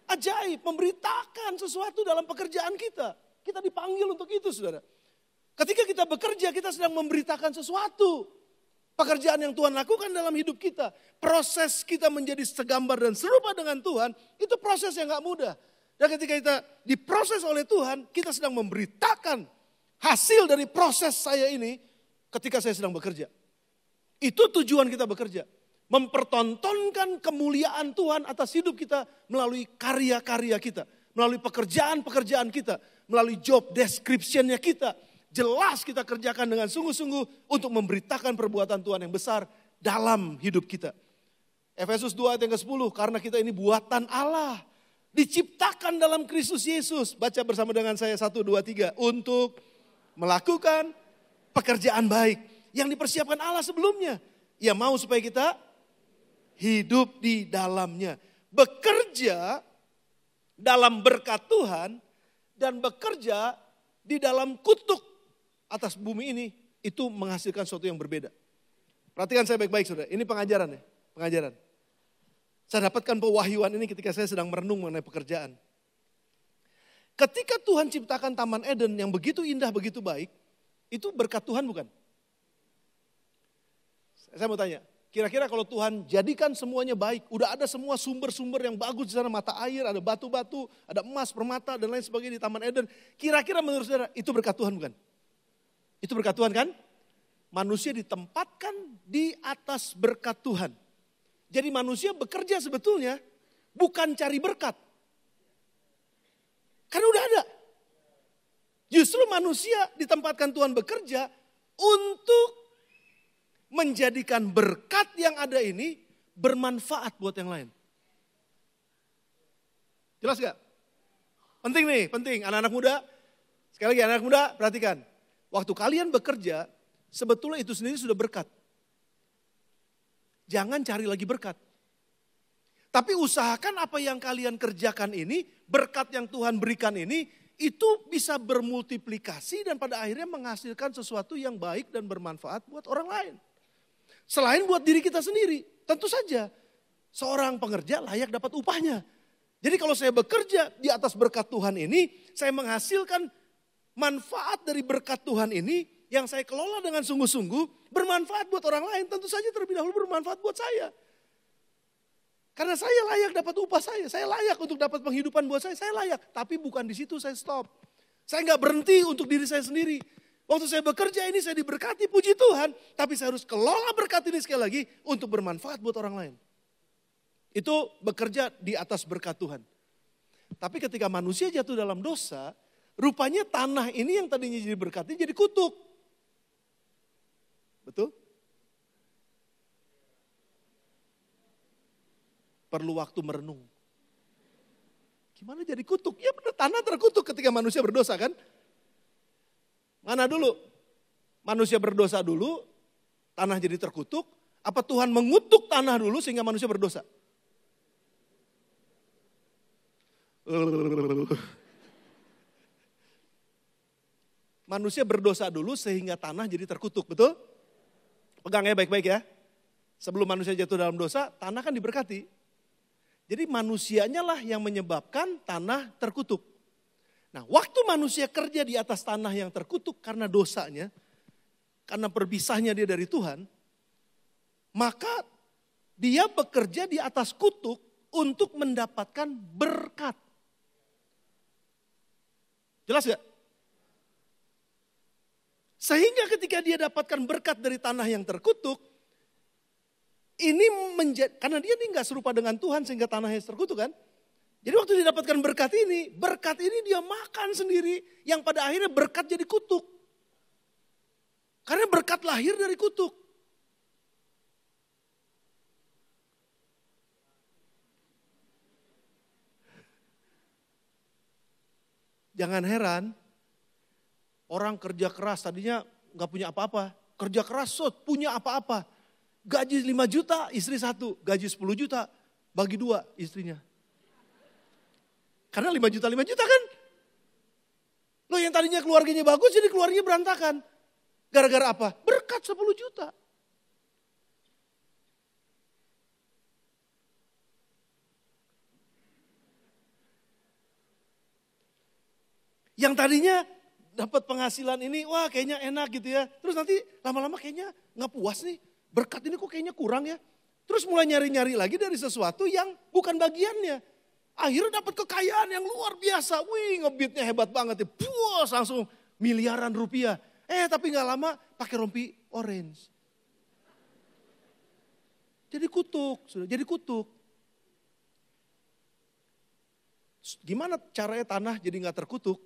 ajaib. Memberitakan sesuatu dalam pekerjaan kita. Kita dipanggil untuk itu, saudara. Ketika kita bekerja, kita sedang memberitakan sesuatu. Pekerjaan yang Tuhan lakukan dalam hidup kita. Proses kita menjadi segambar dan serupa dengan Tuhan, itu proses yang gak mudah. Dan ketika kita diproses oleh Tuhan, kita sedang memberitakan hasil dari proses saya ini ketika saya sedang bekerja. Itu tujuan kita bekerja. Mempertontonkan kemuliaan Tuhan atas hidup kita melalui karya-karya kita. Melalui pekerjaan-pekerjaan kita. Melalui job description-nya kita. Jelas kita kerjakan dengan sungguh-sungguh untuk memberitakan perbuatan Tuhan yang besar dalam hidup kita. Efesus 2 ayat yang ke-10, karena kita ini buatan Allah. Diciptakan dalam Kristus Yesus. Baca bersama dengan saya 1, 2, 3. Untuk melakukan pekerjaan baik yang dipersiapkan Allah sebelumnya. Ia mau supaya kita hidup di dalamnya. Bekerja dalam berkat Tuhan dan bekerja di dalam kutuk atas bumi ini, itu menghasilkan sesuatu yang berbeda. Perhatikan saya baik-baik, saudara. Ini pengajaran ya, pengajaran. Saya dapatkan pewahyuan ini ketika saya sedang merenung mengenai pekerjaan. Ketika Tuhan ciptakan Taman Eden yang begitu indah, begitu baik, itu berkat Tuhan bukan? Saya mau tanya, kira-kira kalau Tuhan jadikan semuanya baik, udah ada semua sumber-sumber yang bagus di sana, mata air, ada batu-batu, ada emas, permata, dan lain sebagainya di Taman Eden. Kira-kira menurut saudara, itu berkat Tuhan bukan? Itu berkat Tuhan kan? Manusia ditempatkan di atas berkat Tuhan. Jadi manusia bekerja sebetulnya bukan cari berkat. Karena udah ada. Justru manusia ditempatkan Tuhan bekerja untuk menjadikan berkat yang ada ini bermanfaat buat yang lain. Jelas gak? Penting nih, penting. Anak-anak muda, sekali lagi anak-anak muda perhatikan. Waktu kalian bekerja, sebetulnya itu sendiri sudah berkat. Jangan cari lagi berkat. Tapi usahakan apa yang kalian kerjakan ini, berkat yang Tuhan berikan ini, itu bisa bermultiplikasi dan pada akhirnya menghasilkan sesuatu yang baik dan bermanfaat buat orang lain. Selain buat diri kita sendiri, tentu saja seorang pengerja layak dapat upahnya. Jadi kalau saya bekerja di atas berkat Tuhan ini, saya menghasilkan manfaat dari berkat Tuhan ini yang saya kelola dengan sungguh-sungguh bermanfaat buat orang lain. Tentu saja terlebih dahulu bermanfaat buat saya. Karena saya layak dapat upah saya layak untuk dapat penghidupan buat saya layak. Tapi bukan di situ saya stop. Saya nggak berhenti untuk diri saya sendiri. Waktu saya bekerja ini saya diberkati, puji Tuhan. Tapi saya harus kelola berkat ini sekali lagi untuk bermanfaat buat orang lain. Itu bekerja di atas berkat Tuhan. Tapi ketika manusia jatuh dalam dosa, rupanya tanah ini yang tadinya jadi berkatnya jadi kutuk. Betul? Perlu waktu merenung. Gimana jadi kutuk? Ya benar, tanah terkutuk ketika manusia berdosa kan? Mana dulu? Manusia berdosa dulu, tanah jadi terkutuk. Apa Tuhan mengutuk tanah dulu sehingga manusia berdosa? Manusia berdosa dulu sehingga tanah jadi terkutuk, betul? Pegang ya baik-baik ya. Sebelum manusia jatuh dalam dosa, tanah kan diberkati. Jadi manusianya lah yang menyebabkan tanah terkutuk. Nah, waktu manusia kerja di atas tanah yang terkutuk karena dosanya, karena perpisahnya dia dari Tuhan, maka dia bekerja di atas kutuk untuk mendapatkan berkat. Jelas gak? Sehingga ketika dia dapatkan berkat dari tanah yang terkutuk, ini karena dia ini gak serupa dengan Tuhan sehingga tanahnya terkutuk kan. Jadi waktu dia dapatkan berkat ini dia makan sendiri yang pada akhirnya berkat jadi kutuk. Karena berkat lahir dari kutuk. Jangan heran, orang kerja keras tadinya gak punya apa-apa. Kerja keras punya apa-apa. Gaji 5 juta, istri 1. Gaji 10 juta, bagi 2 istrinya. Karena 5 juta kan. Loh yang tadinya keluarganya bagus jadi keluarganya berantakan. Gara-gara apa? Berkat 10 juta. Yang tadinya dapat penghasilan ini, wah kayaknya enak gitu ya. Terus nanti lama-lama kayaknya nggak puas nih. Berkat ini kok kayaknya kurang ya. Terus mulai nyari-nyari lagi dari sesuatu yang bukan bagiannya. Akhirnya dapat kekayaan yang luar biasa. Wih, ngebitnya hebat banget ya. Puas, langsung miliaran rupiah. Tapi gak lama pakai rompi orange. Jadi kutuk, sudah jadi kutuk. Gimana caranya tanah jadi gak terkutuk?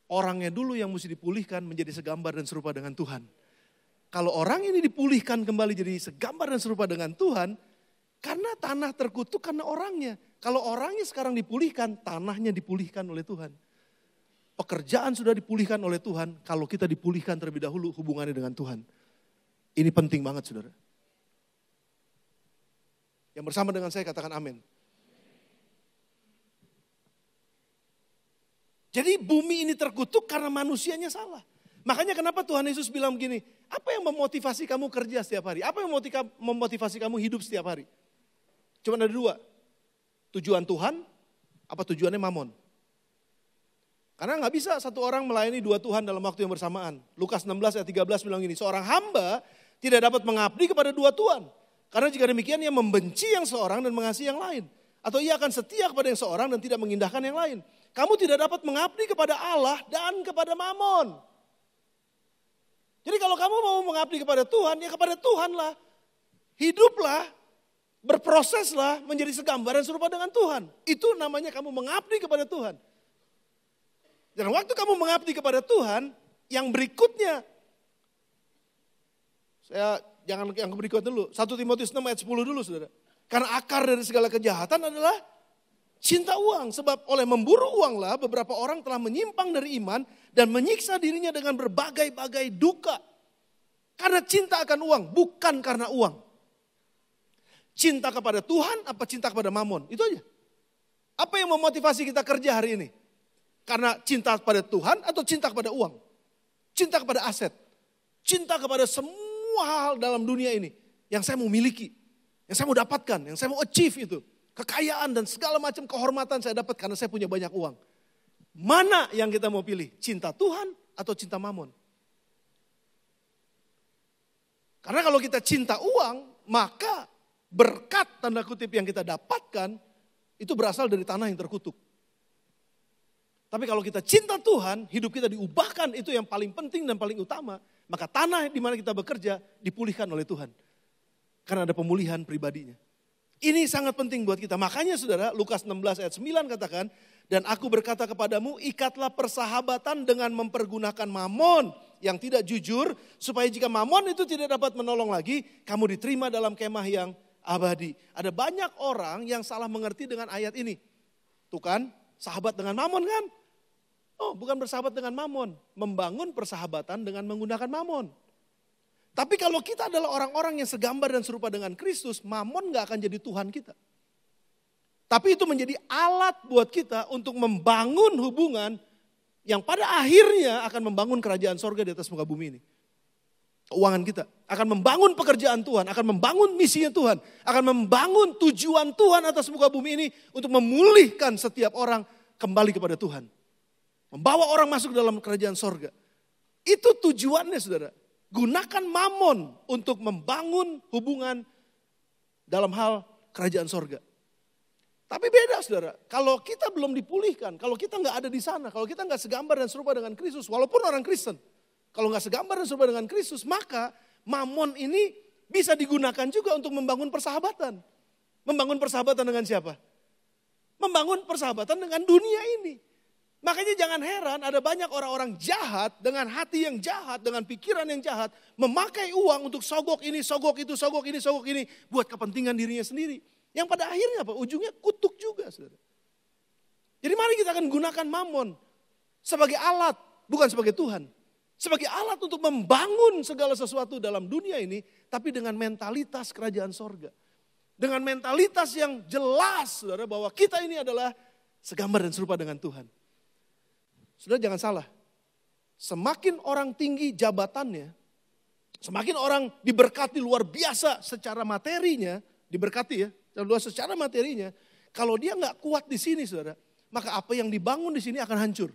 Orangnya dulu yang mesti dipulihkan menjadi segambar dan serupa dengan Tuhan. Kalau orang ini dipulihkan kembali jadi segambar dan serupa dengan Tuhan, karena tanah terkutuk karena orangnya. Kalau orangnya sekarang dipulihkan, tanahnya dipulihkan oleh Tuhan. Pekerjaan sudah dipulihkan oleh Tuhan, kalau kita dipulihkan terlebih dahulu hubungannya dengan Tuhan. Ini penting banget saudara. Yang bersama dengan saya katakan amin. Jadi bumi ini terkutuk karena manusianya salah. Makanya kenapa Tuhan Yesus bilang begini, apa yang memotivasi kamu kerja setiap hari? Apa yang memotivasi kamu hidup setiap hari? Cuma ada 2. Tujuan Tuhan, apa tujuannya mamon? Karena gak bisa satu orang melayani 2 Tuhan dalam waktu yang bersamaan. Lukas 16 ayat 13 bilang gini, seorang hamba tidak dapat mengabdi kepada 2 Tuhan. Karena jika demikian ia membenci yang seorang dan mengasihi yang lain. Atau ia akan setia kepada yang seorang dan tidak mengindahkan yang lain. Kamu tidak dapat mengabdi kepada Allah dan kepada mamon. Jadi kalau kamu mau mengabdi kepada Tuhan, ya kepada Tuhanlah. Hiduplah, berproseslah menjadi segambar dan serupa dengan Tuhan. Itu namanya kamu mengabdi kepada Tuhan. Dan waktu kamu mengabdi kepada Tuhan, yang berikutnya, jangan yang berikutnya dulu, 1 Timotius 6 ayat 10 dulu saudara. Karena akar dari segala kejahatan adalah cinta uang. Sebab oleh memburu uanglah beberapa orang telah menyimpang dari iman dan menyiksa dirinya dengan berbagai-bagai duka. Karena cinta akan uang, bukan karena uang. Cinta kepada Tuhan apa cinta kepada mamon, itu aja. Apa yang memotivasi kita kerja hari ini? Karena cinta kepada Tuhan atau cinta kepada uang? Cinta kepada aset. Cinta kepada semua hal dalam dunia ini yang saya mau miliki. Yang saya mau dapatkan, yang saya mau achieve itu. Kekayaan dan segala macam kehormatan saya dapat karena saya punya banyak uang. Mana yang kita mau pilih? Cinta Tuhan atau cinta mamon? Karena kalau kita cinta uang, maka berkat tanda kutip yang kita dapatkan itu berasal dari tanah yang terkutuk. Tapi kalau kita cinta Tuhan, hidup kita diubahkan, itu yang paling penting dan paling utama. Maka tanah di mana kita bekerja dipulihkan oleh Tuhan. Karena ada pemulihan pribadinya. Ini sangat penting buat kita. Makanya saudara, Lukas 16 ayat 9 katakan, dan aku berkata kepadamu, ikatlah persahabatan dengan mempergunakan mamon yang tidak jujur, supaya jika mamon itu tidak dapat menolong lagi, kamu diterima dalam kemah yang abadi. Ada banyak orang yang salah mengerti dengan ayat ini. Tuh kan, sahabat dengan mamon kan? Oh, bukan bersahabat dengan mamon, membangun persahabatan dengan menggunakan mamon. Tapi kalau kita adalah orang-orang yang segambar dan serupa dengan Kristus, mamon gak akan jadi Tuhan kita. Tapi itu menjadi alat buat kita untuk membangun hubungan yang pada akhirnya akan membangun kerajaan sorga di atas muka bumi ini. Keuangan kita akan membangun pekerjaan Tuhan, akan membangun misinya Tuhan, akan membangun tujuan Tuhan atas muka bumi ini untuk memulihkan setiap orang kembali kepada Tuhan. Membawa orang masuk dalam kerajaan sorga. Itu tujuannya saudara. Gunakan mamon untuk membangun hubungan dalam hal kerajaan sorga. Tapi beda saudara, kalau kita belum dipulihkan, kalau kita nggak ada di sana, kalau kita nggak segambar dan serupa dengan Kristus, walaupun orang Kristen, kalau nggak segambar dan serupa dengan Kristus, maka mamon ini bisa digunakan juga untuk membangun persahabatan. Membangun persahabatan dengan siapa? Membangun persahabatan dengan dunia ini. Makanya jangan heran ada banyak orang-orang jahat dengan hati yang jahat, dengan pikiran yang jahat, memakai uang untuk sogok ini, sogok itu, sogok ini, sogok ini, buat kepentingan dirinya sendiri. Yang pada akhirnya apa? Ujungnya kutuk juga saudara. Jadi mari kita akan gunakan mamon sebagai alat, bukan sebagai Tuhan. Sebagai alat untuk membangun segala sesuatu dalam dunia ini, tapi dengan mentalitas kerajaan sorga. dengan mentalitas yang jelas, saudara, bahwa kita ini adalah segambar dan serupa dengan Tuhan. Saudara jangan salah, semakin orang tinggi jabatannya, semakin orang diberkati luar biasa secara materinya, diberkati ya, secara materinya, kalau dia nggak kuat di sini, saudara, maka apa yang dibangun di sini akan hancur.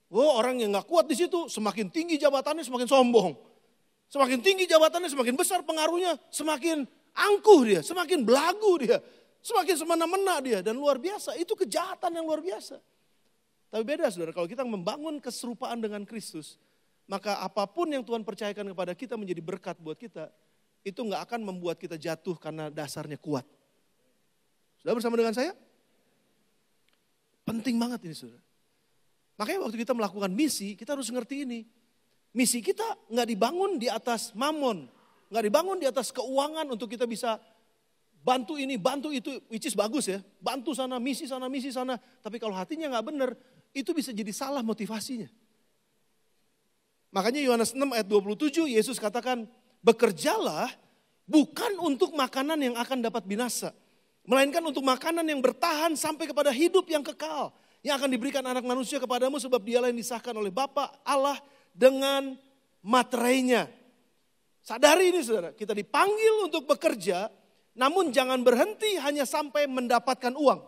Oh, orang yang nggak kuat di situ, semakin tinggi jabatannya semakin sombong, semakin tinggi jabatannya semakin besar pengaruhnya, semakin angkuh dia, semakin belagu dia, semakin semena-mena dia, dan luar biasa. Itu kejahatan yang luar biasa. Tapi beda, saudara, kalau kita membangun keserupaan dengan Kristus, maka apapun yang Tuhan percayakan kepada kita menjadi berkat buat kita, itu nggak akan membuat kita jatuh karena dasarnya kuat. Sudah bersama dengan saya? Penting banget ini, saudara. Makanya waktu kita melakukan misi, kita harus ngerti ini. Misi kita nggak dibangun di atas mamon, nggak dibangun di atas keuangan untuk kita bisa bantu ini, bantu itu, which is bagus ya. Bantu sana, misi sana. Tapi kalau hatinya nggak benar, itu bisa jadi salah motivasinya. Makanya Yohanes 6 ayat 27, Yesus katakan, bekerjalah bukan untuk makanan yang akan dapat binasa, melainkan untuk makanan yang bertahan sampai kepada hidup yang kekal, yang akan diberikan anak manusia kepadamu, sebab dialah yang disahkan oleh Bapa Allah dengan materainya. Sadari ini, saudara, kita dipanggil untuk bekerja, namun jangan berhenti hanya sampai mendapatkan uang.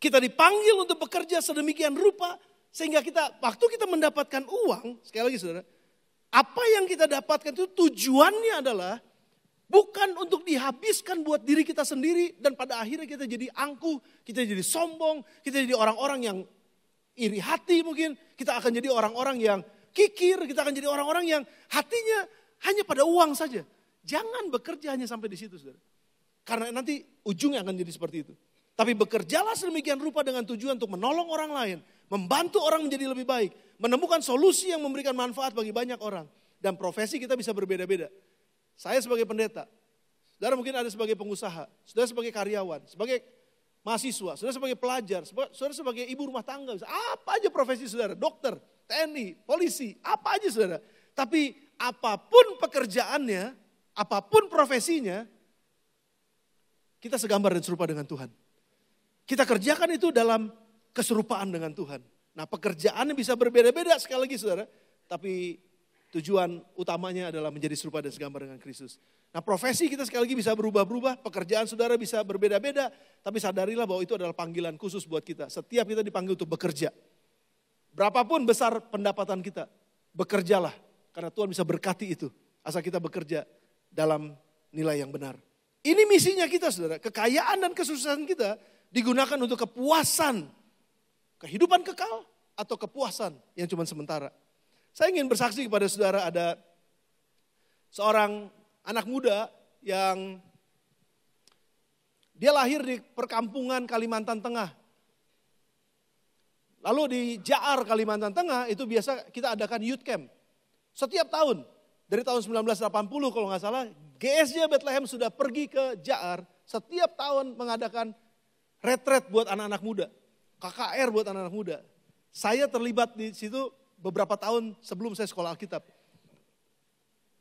Kita dipanggil untuk bekerja sedemikian rupa, sehingga waktu kita mendapatkan uang, sekali lagi saudara, apa yang kita dapatkan itu tujuannya adalah bukan untuk dihabiskan buat diri kita sendiri, dan pada akhirnya kita jadi angkuh, kita jadi sombong, kita jadi orang-orang yang iri hati mungkin, kita akan jadi orang-orang yang kikir, kita akan jadi orang-orang yang hatinya hanya pada uang saja. Jangan bekerja hanya sampai di situ, saudara. Karena nanti ujungnya akan jadi seperti itu. Tapi bekerjalah sedemikian rupa dengan tujuan untuk menolong orang lain, membantu orang menjadi lebih baik, menemukan solusi yang memberikan manfaat bagi banyak orang. Dan profesi kita bisa berbeda-beda. Saya sebagai pendeta, saudara mungkin ada sebagai pengusaha, saudara sebagai karyawan, sebagai mahasiswa, saudara sebagai pelajar, saudara sebagai ibu rumah tangga, apa aja profesi saudara, dokter, TNI, polisi, apa aja saudara. Tapi apapun pekerjaannya, apapun profesinya, kita segambar dan serupa dengan Tuhan. Kita kerjakan itu dalam keserupaan dengan Tuhan. Nah, pekerjaannya bisa berbeda-beda sekali lagi saudara, tapi tujuan utamanya adalah menjadi serupa dan segambar dengan Kristus. Nah, profesi kita sekali lagi bisa berubah-ubah, pekerjaan saudara bisa berbeda-beda, tapi sadarilah bahwa itu adalah panggilan khusus buat kita. Setiap kita dipanggil untuk bekerja. Berapapun besar pendapatan kita, bekerjalah. Karena Tuhan bisa berkati itu, asal kita bekerja dalam nilai yang benar. Ini misinya kita saudara, kekayaan dan kesuksesan kita digunakan untuk kepuasan, kehidupan kekal atau kepuasan yang cuma sementara. Saya ingin bersaksi kepada saudara, ada seorang anak muda yang dia lahir di perkampungan Kalimantan Tengah. Lalu di Jaar Kalimantan Tengah itu biasa kita adakan youth camp. Setiap tahun, dari tahun 1980 kalau nggak salah, GSJ Bethlehem sudah pergi ke Jaar, setiap tahun mengadakan retret buat anak-anak muda, KKR buat anak-anak muda. Saya terlibat di situ beberapa tahun sebelum saya sekolah Alkitab.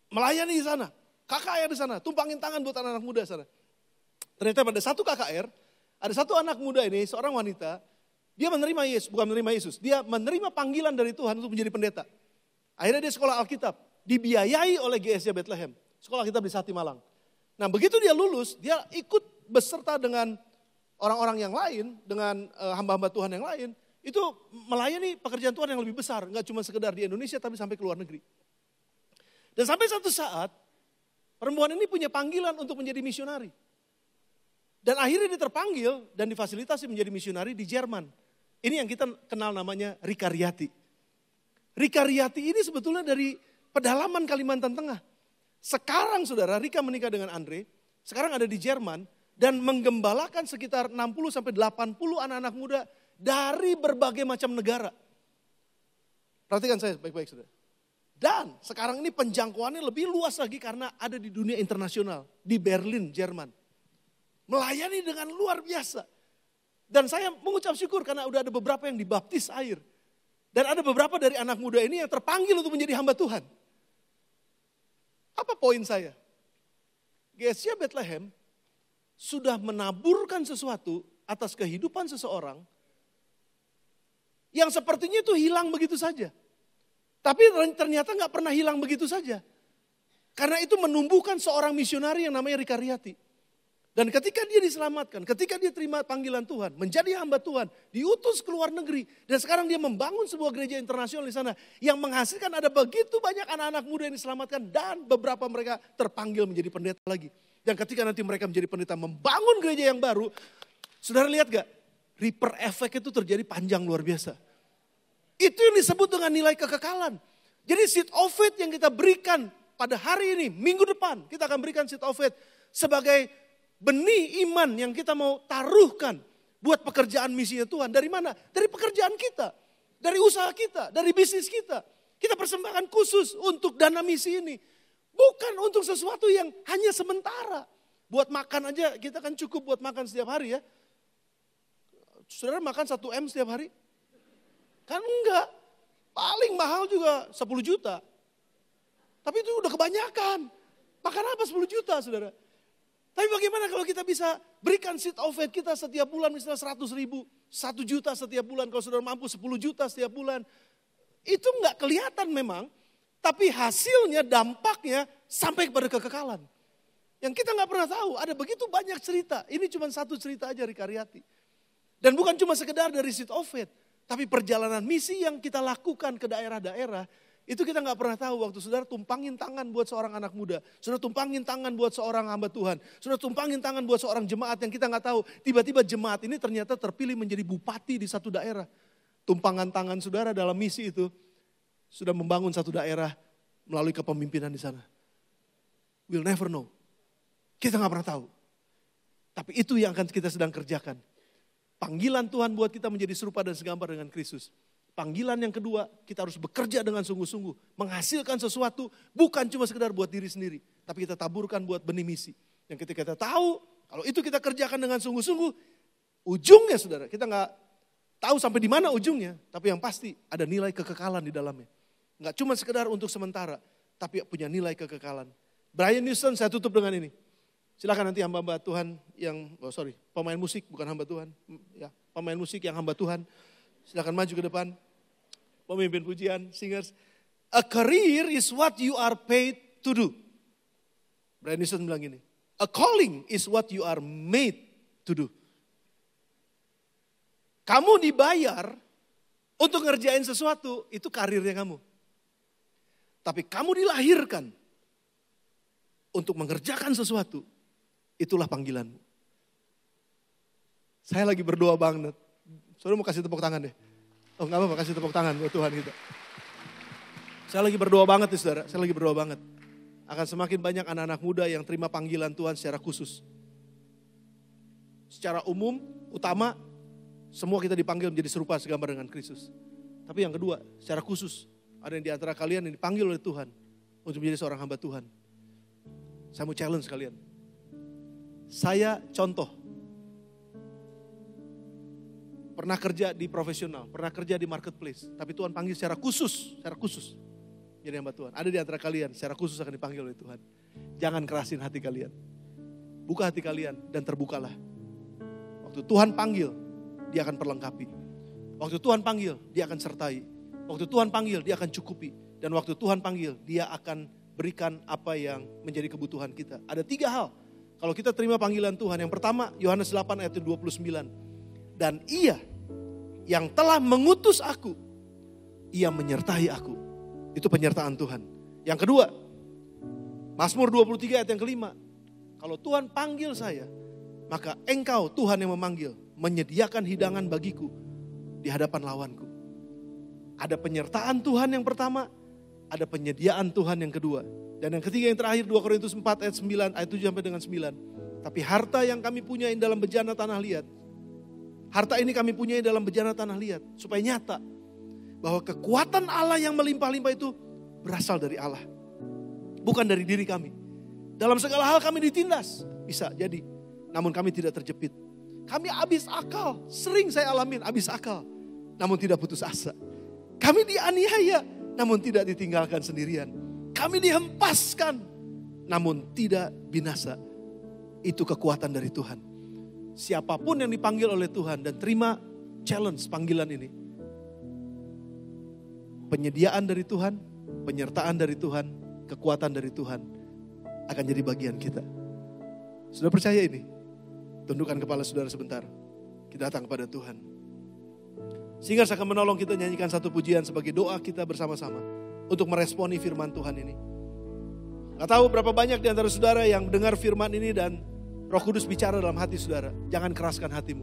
Melayani di sana, KKR di sana, tumpangin tangan buat anak-anak muda di sana. Ternyata pada satu KKR, ada satu anak muda ini, seorang wanita, dia menerima Yesus, bukan menerima Yesus, dia menerima panggilan dari Tuhan untuk menjadi pendeta. Akhirnya dia sekolah Alkitab, dibiayai oleh GSJ Bethlehem, sekolah Alkitab di Sati Malang. Nah begitu dia lulus, dia ikut beserta dengan orang-orang yang lain, dengan hamba-hamba Tuhan yang lain, itu melayani pekerjaan Tuhan yang lebih besar, nggak cuma sekedar di Indonesia tapi sampai ke luar negeri. Dan sampai satu saat, perempuan ini punya panggilan untuk menjadi misionari. Dan akhirnya dia terpanggil dan difasilitasi menjadi misionari di Jerman. Ini yang kita kenal namanya Rika Riyati. Rika Riyati ini sebetulnya dari pedalaman Kalimantan Tengah. Sekarang saudara, Rika menikah dengan Andre, sekarang ada di Jerman, dan menggembalakan sekitar 60-80 anak-anak muda dari berbagai macam negara. Perhatikan saya baik-baik saudara. Dan sekarang ini penjangkauannya lebih luas lagi karena ada di dunia internasional. Di Berlin, Jerman. Melayani dengan luar biasa. Dan saya mengucap syukur karena udah ada beberapa yang dibaptis air. Dan ada beberapa dari anak muda ini yang terpanggil untuk menjadi hamba Tuhan. Apa poin saya? GSC Bethlehem sudah menaburkan sesuatu atas kehidupan seseorang yang sepertinya itu hilang begitu saja. Tapi ternyata nggak pernah hilang begitu saja. Karena itu menumbuhkan seorang misionari yang namanya Rika Riyati. Dan ketika dia diselamatkan, ketika dia terima panggilan Tuhan, menjadi hamba Tuhan, diutus ke luar negeri. Dan sekarang dia membangun sebuah gereja internasional di sana. Yang menghasilkan ada begitu banyak anak-anak muda yang diselamatkan. Dan beberapa mereka terpanggil menjadi pendeta lagi. Dan ketika nanti mereka menjadi pendeta membangun gereja yang baru. Saudara lihat gak? Reaper effect itu terjadi panjang luar biasa. Itu yang disebut dengan nilai kekekalan. Jadi seed of faith yang kita berikan pada hari ini, minggu depan kita akan berikan seed of faith sebagai benih iman yang kita mau taruhkan buat pekerjaan misinya Tuhan. Dari mana? Dari pekerjaan kita, dari usaha kita, dari bisnis kita. Kita persembahkan khusus untuk dana misi ini. Bukan untuk sesuatu yang hanya sementara. Buat makan aja kita kan cukup buat makan setiap hari ya. Saudara makan 1 M setiap hari? Kan enggak. Paling mahal juga 10 juta. Tapi itu udah kebanyakan. Makan apa 10 juta saudara? Tapi bagaimana kalau kita bisa berikan seed of faith kita setiap bulan misalnya 100 ribu, 1 juta setiap bulan. Kalau saudara mampu 10 juta setiap bulan. Itu enggak kelihatan memang. Tapi hasilnya, dampaknya sampai kepada kekekalan. Yang kita enggak pernah tahu, ada begitu banyak cerita. Ini cuma satu cerita aja Rika Riyati. Dan bukan cuma sekedar dari seed of faith. Tapi perjalanan misi yang kita lakukan ke daerah-daerah. Itu kita gak pernah tahu waktu saudara tumpangin tangan buat seorang anak muda. Saudara tumpangin tangan buat seorang hamba Tuhan. Saudara tumpangin tangan buat seorang jemaat yang kita gak tahu. Tiba-tiba jemaat ini ternyata terpilih menjadi bupati di satu daerah. Tumpangan tangan saudara dalam misi itu sudah membangun satu daerah melalui kepemimpinan di sana. We'll never know. Kita gak pernah tahu. Tapi itu yang akan kita sedang kerjakan. Panggilan Tuhan buat kita menjadi serupa dan segambar dengan Kristus. Panggilan yang kedua, kita harus bekerja dengan sungguh-sungguh. Menghasilkan sesuatu bukan cuma sekedar buat diri sendiri. Tapi kita taburkan buat benih misi. Yang ketika kita tahu, kalau itu kita kerjakan dengan sungguh-sungguh, ujungnya saudara, kita gak tahu sampai di mana ujungnya. Tapi yang pasti ada nilai kekekalan di dalamnya. Gak cuma sekedar untuk sementara, tapi punya nilai kekekalan. Brian Houston, saya tutup dengan ini. Silakan nanti hamba-hamba Tuhan yang, pemain musik bukan hamba Tuhan. Ya, pemain musik yang hamba Tuhan. Silakan maju ke depan. Pemimpin pujian, singers. A career is what you are paid to do. Brian Houston bilang gini. A calling is what you are made to do. Kamu dibayar untuk ngerjain sesuatu, itu karirnya kamu. Tapi kamu dilahirkan untuk mengerjakan sesuatu, itulah panggilanmu. Saya lagi berdoa banget. Saudara mau kasih tepuk tangan deh. Oh gak apa-apa, kasih tepuk tangan buat Tuhan kita. Saya lagi berdoa banget nih saudara, saya lagi berdoa banget. Akan semakin banyak anak-anak muda yang terima panggilan Tuhan secara khusus. Secara umum, utama, semua kita dipanggil menjadi serupa segambar dengan Kristus. Tapi yang kedua, secara khusus, ada yang di antara kalian yang dipanggil oleh Tuhan untuk menjadi seorang hamba Tuhan. Saya mau challenge kalian. Saya contoh. Pernah kerja di profesional, pernah kerja di marketplace. Tapi Tuhan panggil secara khusus. Jadi hamba Tuhan. Ada di antara kalian secara khusus akan dipanggil oleh Tuhan. Jangan kerasin hati kalian. Buka hati kalian dan terbukalah. Waktu Tuhan panggil, dia akan perlengkapi. Waktu Tuhan panggil, dia akan sertai. Waktu Tuhan panggil, dia akan cukupi. Dan waktu Tuhan panggil, dia akan berikan apa yang menjadi kebutuhan kita. Ada 3 hal. Kalau kita terima panggilan Tuhan. Yang pertama, Yohanes 8 ayat 29. Dan ia yang telah mengutus aku, ia menyertai aku. Itu penyertaan Tuhan. Yang kedua, Mazmur 23 ayat yang kelima. Kalau Tuhan panggil saya, maka engkau Tuhan yang memanggil, menyediakan hidangan bagiku di hadapan lawanku. Ada penyertaan Tuhan yang pertama, ada penyediaan Tuhan yang kedua. Dan yang ketiga yang terakhir 2 Korintus 4 ayat 9, ayat 7 sampai dengan 9. Tapi harta yang kami punyai dalam bejana tanah liat, harta ini kami punyai dalam bejana tanah liat, supaya nyata bahwa kekuatan Allah yang melimpah-limpah itu berasal dari Allah. Bukan dari diri kami. Dalam segala hal kami ditindas, bisa jadi. Namun kami tidak terjepit. Kami habis akal, sering saya alamin habis akal. Namun tidak putus asa. Kami dianiaya, namun tidak ditinggalkan sendirian. Kami dihempaskan, namun tidak binasa. Itu kekuatan dari Tuhan. Siapapun yang dipanggil oleh Tuhan dan terima challenge panggilan ini. Penyediaan dari Tuhan, penyertaan dari Tuhan, kekuatan dari Tuhan akan jadi bagian kita. Sudah percaya ini? Tundukkan kepala saudara sebentar. Kita datang kepada Tuhan. Sehingga saya akan menolong kita nyanyikan satu pujian sebagai doa kita bersama-sama untuk meresponi firman Tuhan ini. Gak tahu berapa banyak di antara saudara yang mendengar firman ini dan Roh Kudus bicara dalam hati saudara. Jangan keraskan hatimu.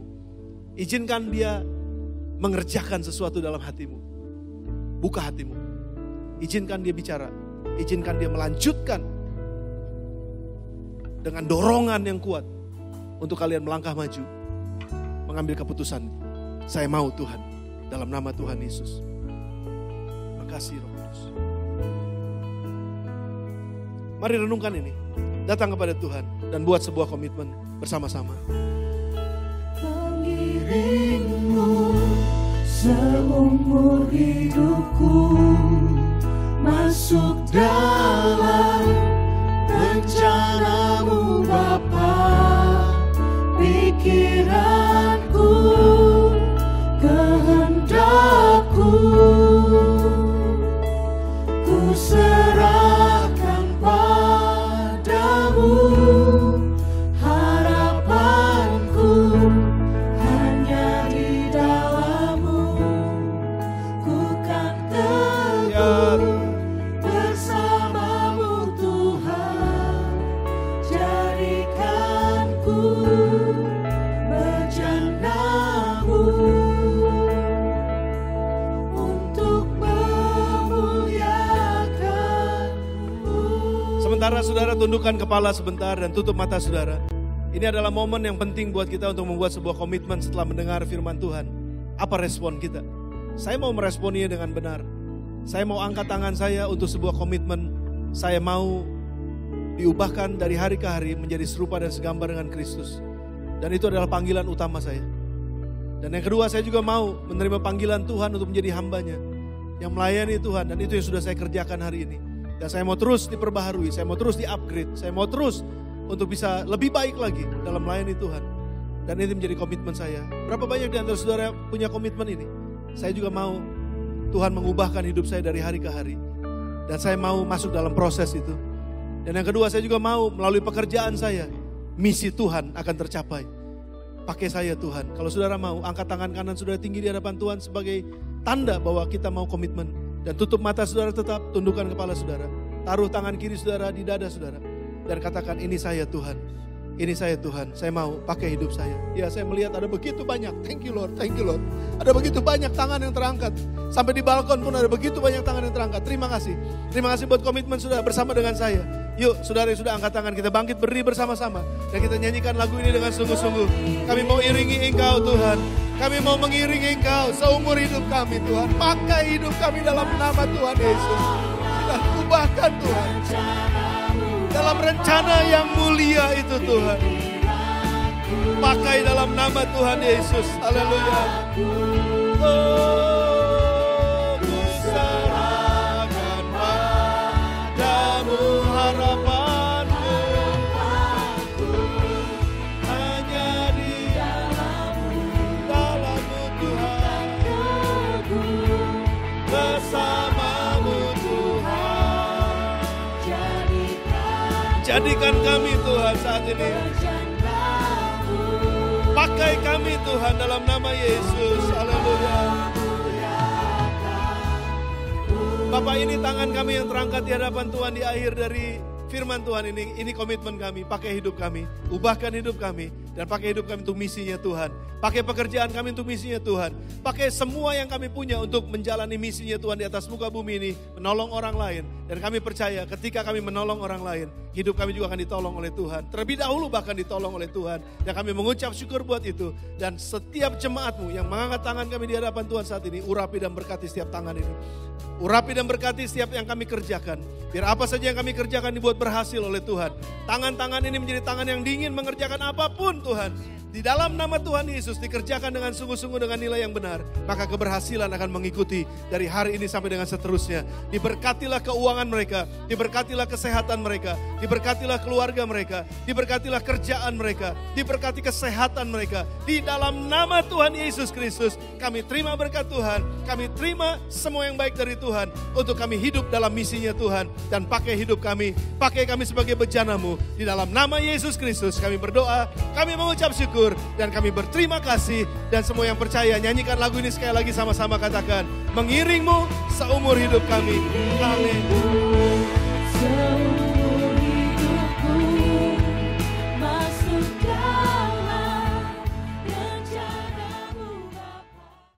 Izinkan dia mengerjakan sesuatu dalam hatimu. Buka hatimu. Izinkan dia bicara. Izinkan dia melanjutkan dengan dorongan yang kuat untuk kalian melangkah maju. Mengambil keputusan. Saya mau Tuhan. Dalam nama Tuhan Yesus. Makasih Roh Kudus. Mari renungkan ini. Datang kepada Tuhan dan buat sebuah komitmen bersama-sama. Mengiringmu seumur hidupku, masuk dalam rencanamu Bapa. Pikiranku, kehendakku, ku serahkan padamu. Harapanku hanya di dalam-Mu. Ku kan teguh bersama-Mu Tuhan. Jadikanku bejana-Mu untuk memuliakan-Mu. Sementara saudara tundukkan kepala sebentar dan tutup mata saudara. Ini adalah momen yang penting buat kita untuk membuat sebuah komitmen setelah mendengar firman Tuhan. Apa respon kita? Saya mau meresponinya dengan benar. Saya mau angkat tangan saya untuk sebuah komitmen. Saya mau diubahkan dari hari ke hari menjadi serupa dan segambar dengan Kristus. Dan itu adalah panggilan utama saya. Dan yang kedua, saya juga mau menerima panggilan Tuhan untuk menjadi hambanya. Yang melayani Tuhan, dan itu yang sudah saya kerjakan hari ini. Dan saya mau terus diperbaharui, saya mau terus di-upgrade, saya mau terus untuk bisa lebih baik lagi dalam melayani Tuhan. Dan ini menjadi komitmen saya. Berapa banyak di antara saudara punya komitmen ini? Saya juga mau Tuhan mengubahkan hidup saya dari hari ke hari. Dan saya mau masuk dalam proses itu. Dan yang kedua, saya juga mau melalui pekerjaan saya, misi Tuhan akan tercapai. Pakai saya Tuhan. Kalau saudara mau, angkat tangan kanan saudara tinggi di hadapan Tuhan sebagai tanda bahwa kita mau komitmen. Dan tutup mata saudara tetap, tundukkan kepala saudara. Taruh tangan kiri saudara di dada saudara. Dan katakan, ini saya Tuhan. Ini saya Tuhan, saya mau pakai hidup saya. Ya, saya melihat ada begitu banyak. Thank you Lord, thank you Lord. Ada begitu banyak tangan yang terangkat. Sampai di balkon pun ada begitu banyak tangan yang terangkat. Terima kasih. Terima kasih buat komitmen saudara bersama dengan saya. Yuk, saudara yang sudah angkat tangan, kita bangkit berdiri bersama-sama. Dan kita nyanyikan lagu ini dengan sungguh-sungguh. Kami mau iringi Engkau Tuhan. Kami mau mengiringi Engkau seumur hidup kami Tuhan. Pakai hidup kami dalam nama Tuhan Yesus. Kita ubahkan Tuhan. Dalam rencana yang mulia itu Tuhan. Pakai dalam nama Tuhan Yesus. Haleluya. Oh, ku serahkan padamu harapanku. Hanya di dalam-Mu Tuhan. Bersama-Mu Tuhan. Jadikan kami Tuhan saat ini. Pakai kami Tuhan dalam nama Yesus. Haleluya. Bapak, ini tangan kami yang terangkat di hadapan Tuhan di akhir dari firman Tuhan ini. Ini komitmen kami. Pakai hidup kami. Ubahkan hidup kami. Dan pakai hidup kami untuk misinya Tuhan. Pakai pekerjaan kami untuk misinya Tuhan. Pakai semua yang kami punya untuk menjalani misinya Tuhan di atas muka bumi ini. Menolong orang lain. Dan kami percaya ketika kami menolong orang lain, hidup kami juga akan ditolong oleh Tuhan. Terlebih dahulu bahkan ditolong oleh Tuhan. Dan kami mengucap syukur buat itu. Dan setiap jemaatmu yang mengangkat tangan kami di hadapan Tuhan saat ini, urapi dan berkati setiap tangan ini. Urapi dan berkati setiap yang kami kerjakan. Biar apa saja yang kami kerjakan dibuat berhasil oleh Tuhan. Tangan-tangan ini menjadi tangan yang dingin mengerjakan apapun Tuhan. di dalam nama Tuhan Yesus dikerjakan dengan sungguh-sungguh dengan nilai yang benar, maka keberhasilan akan mengikuti dari hari ini sampai dengan seterusnya. Diberkatilah keuangan mereka, diberkatilah kesehatan mereka, diberkatilah keluarga mereka, diberkatilah kerjaan mereka, diberkati kesehatan mereka. Di dalam nama Tuhan Yesus Kristus, kami terima berkat Tuhan, kami terima semua yang baik dari Tuhan untuk kami hidup dalam misinya Tuhan dan pakai hidup kami, pakai kami sebagai bejana-Mu. Di dalam nama Yesus Kristus kami berdoa, kami mengucap syukur dan kami berterima kasih. Dan semua yang percaya nyanyikan lagu ini sekali lagi sama-sama, katakan, mengiring-Mu seumur hidup kami. Amin.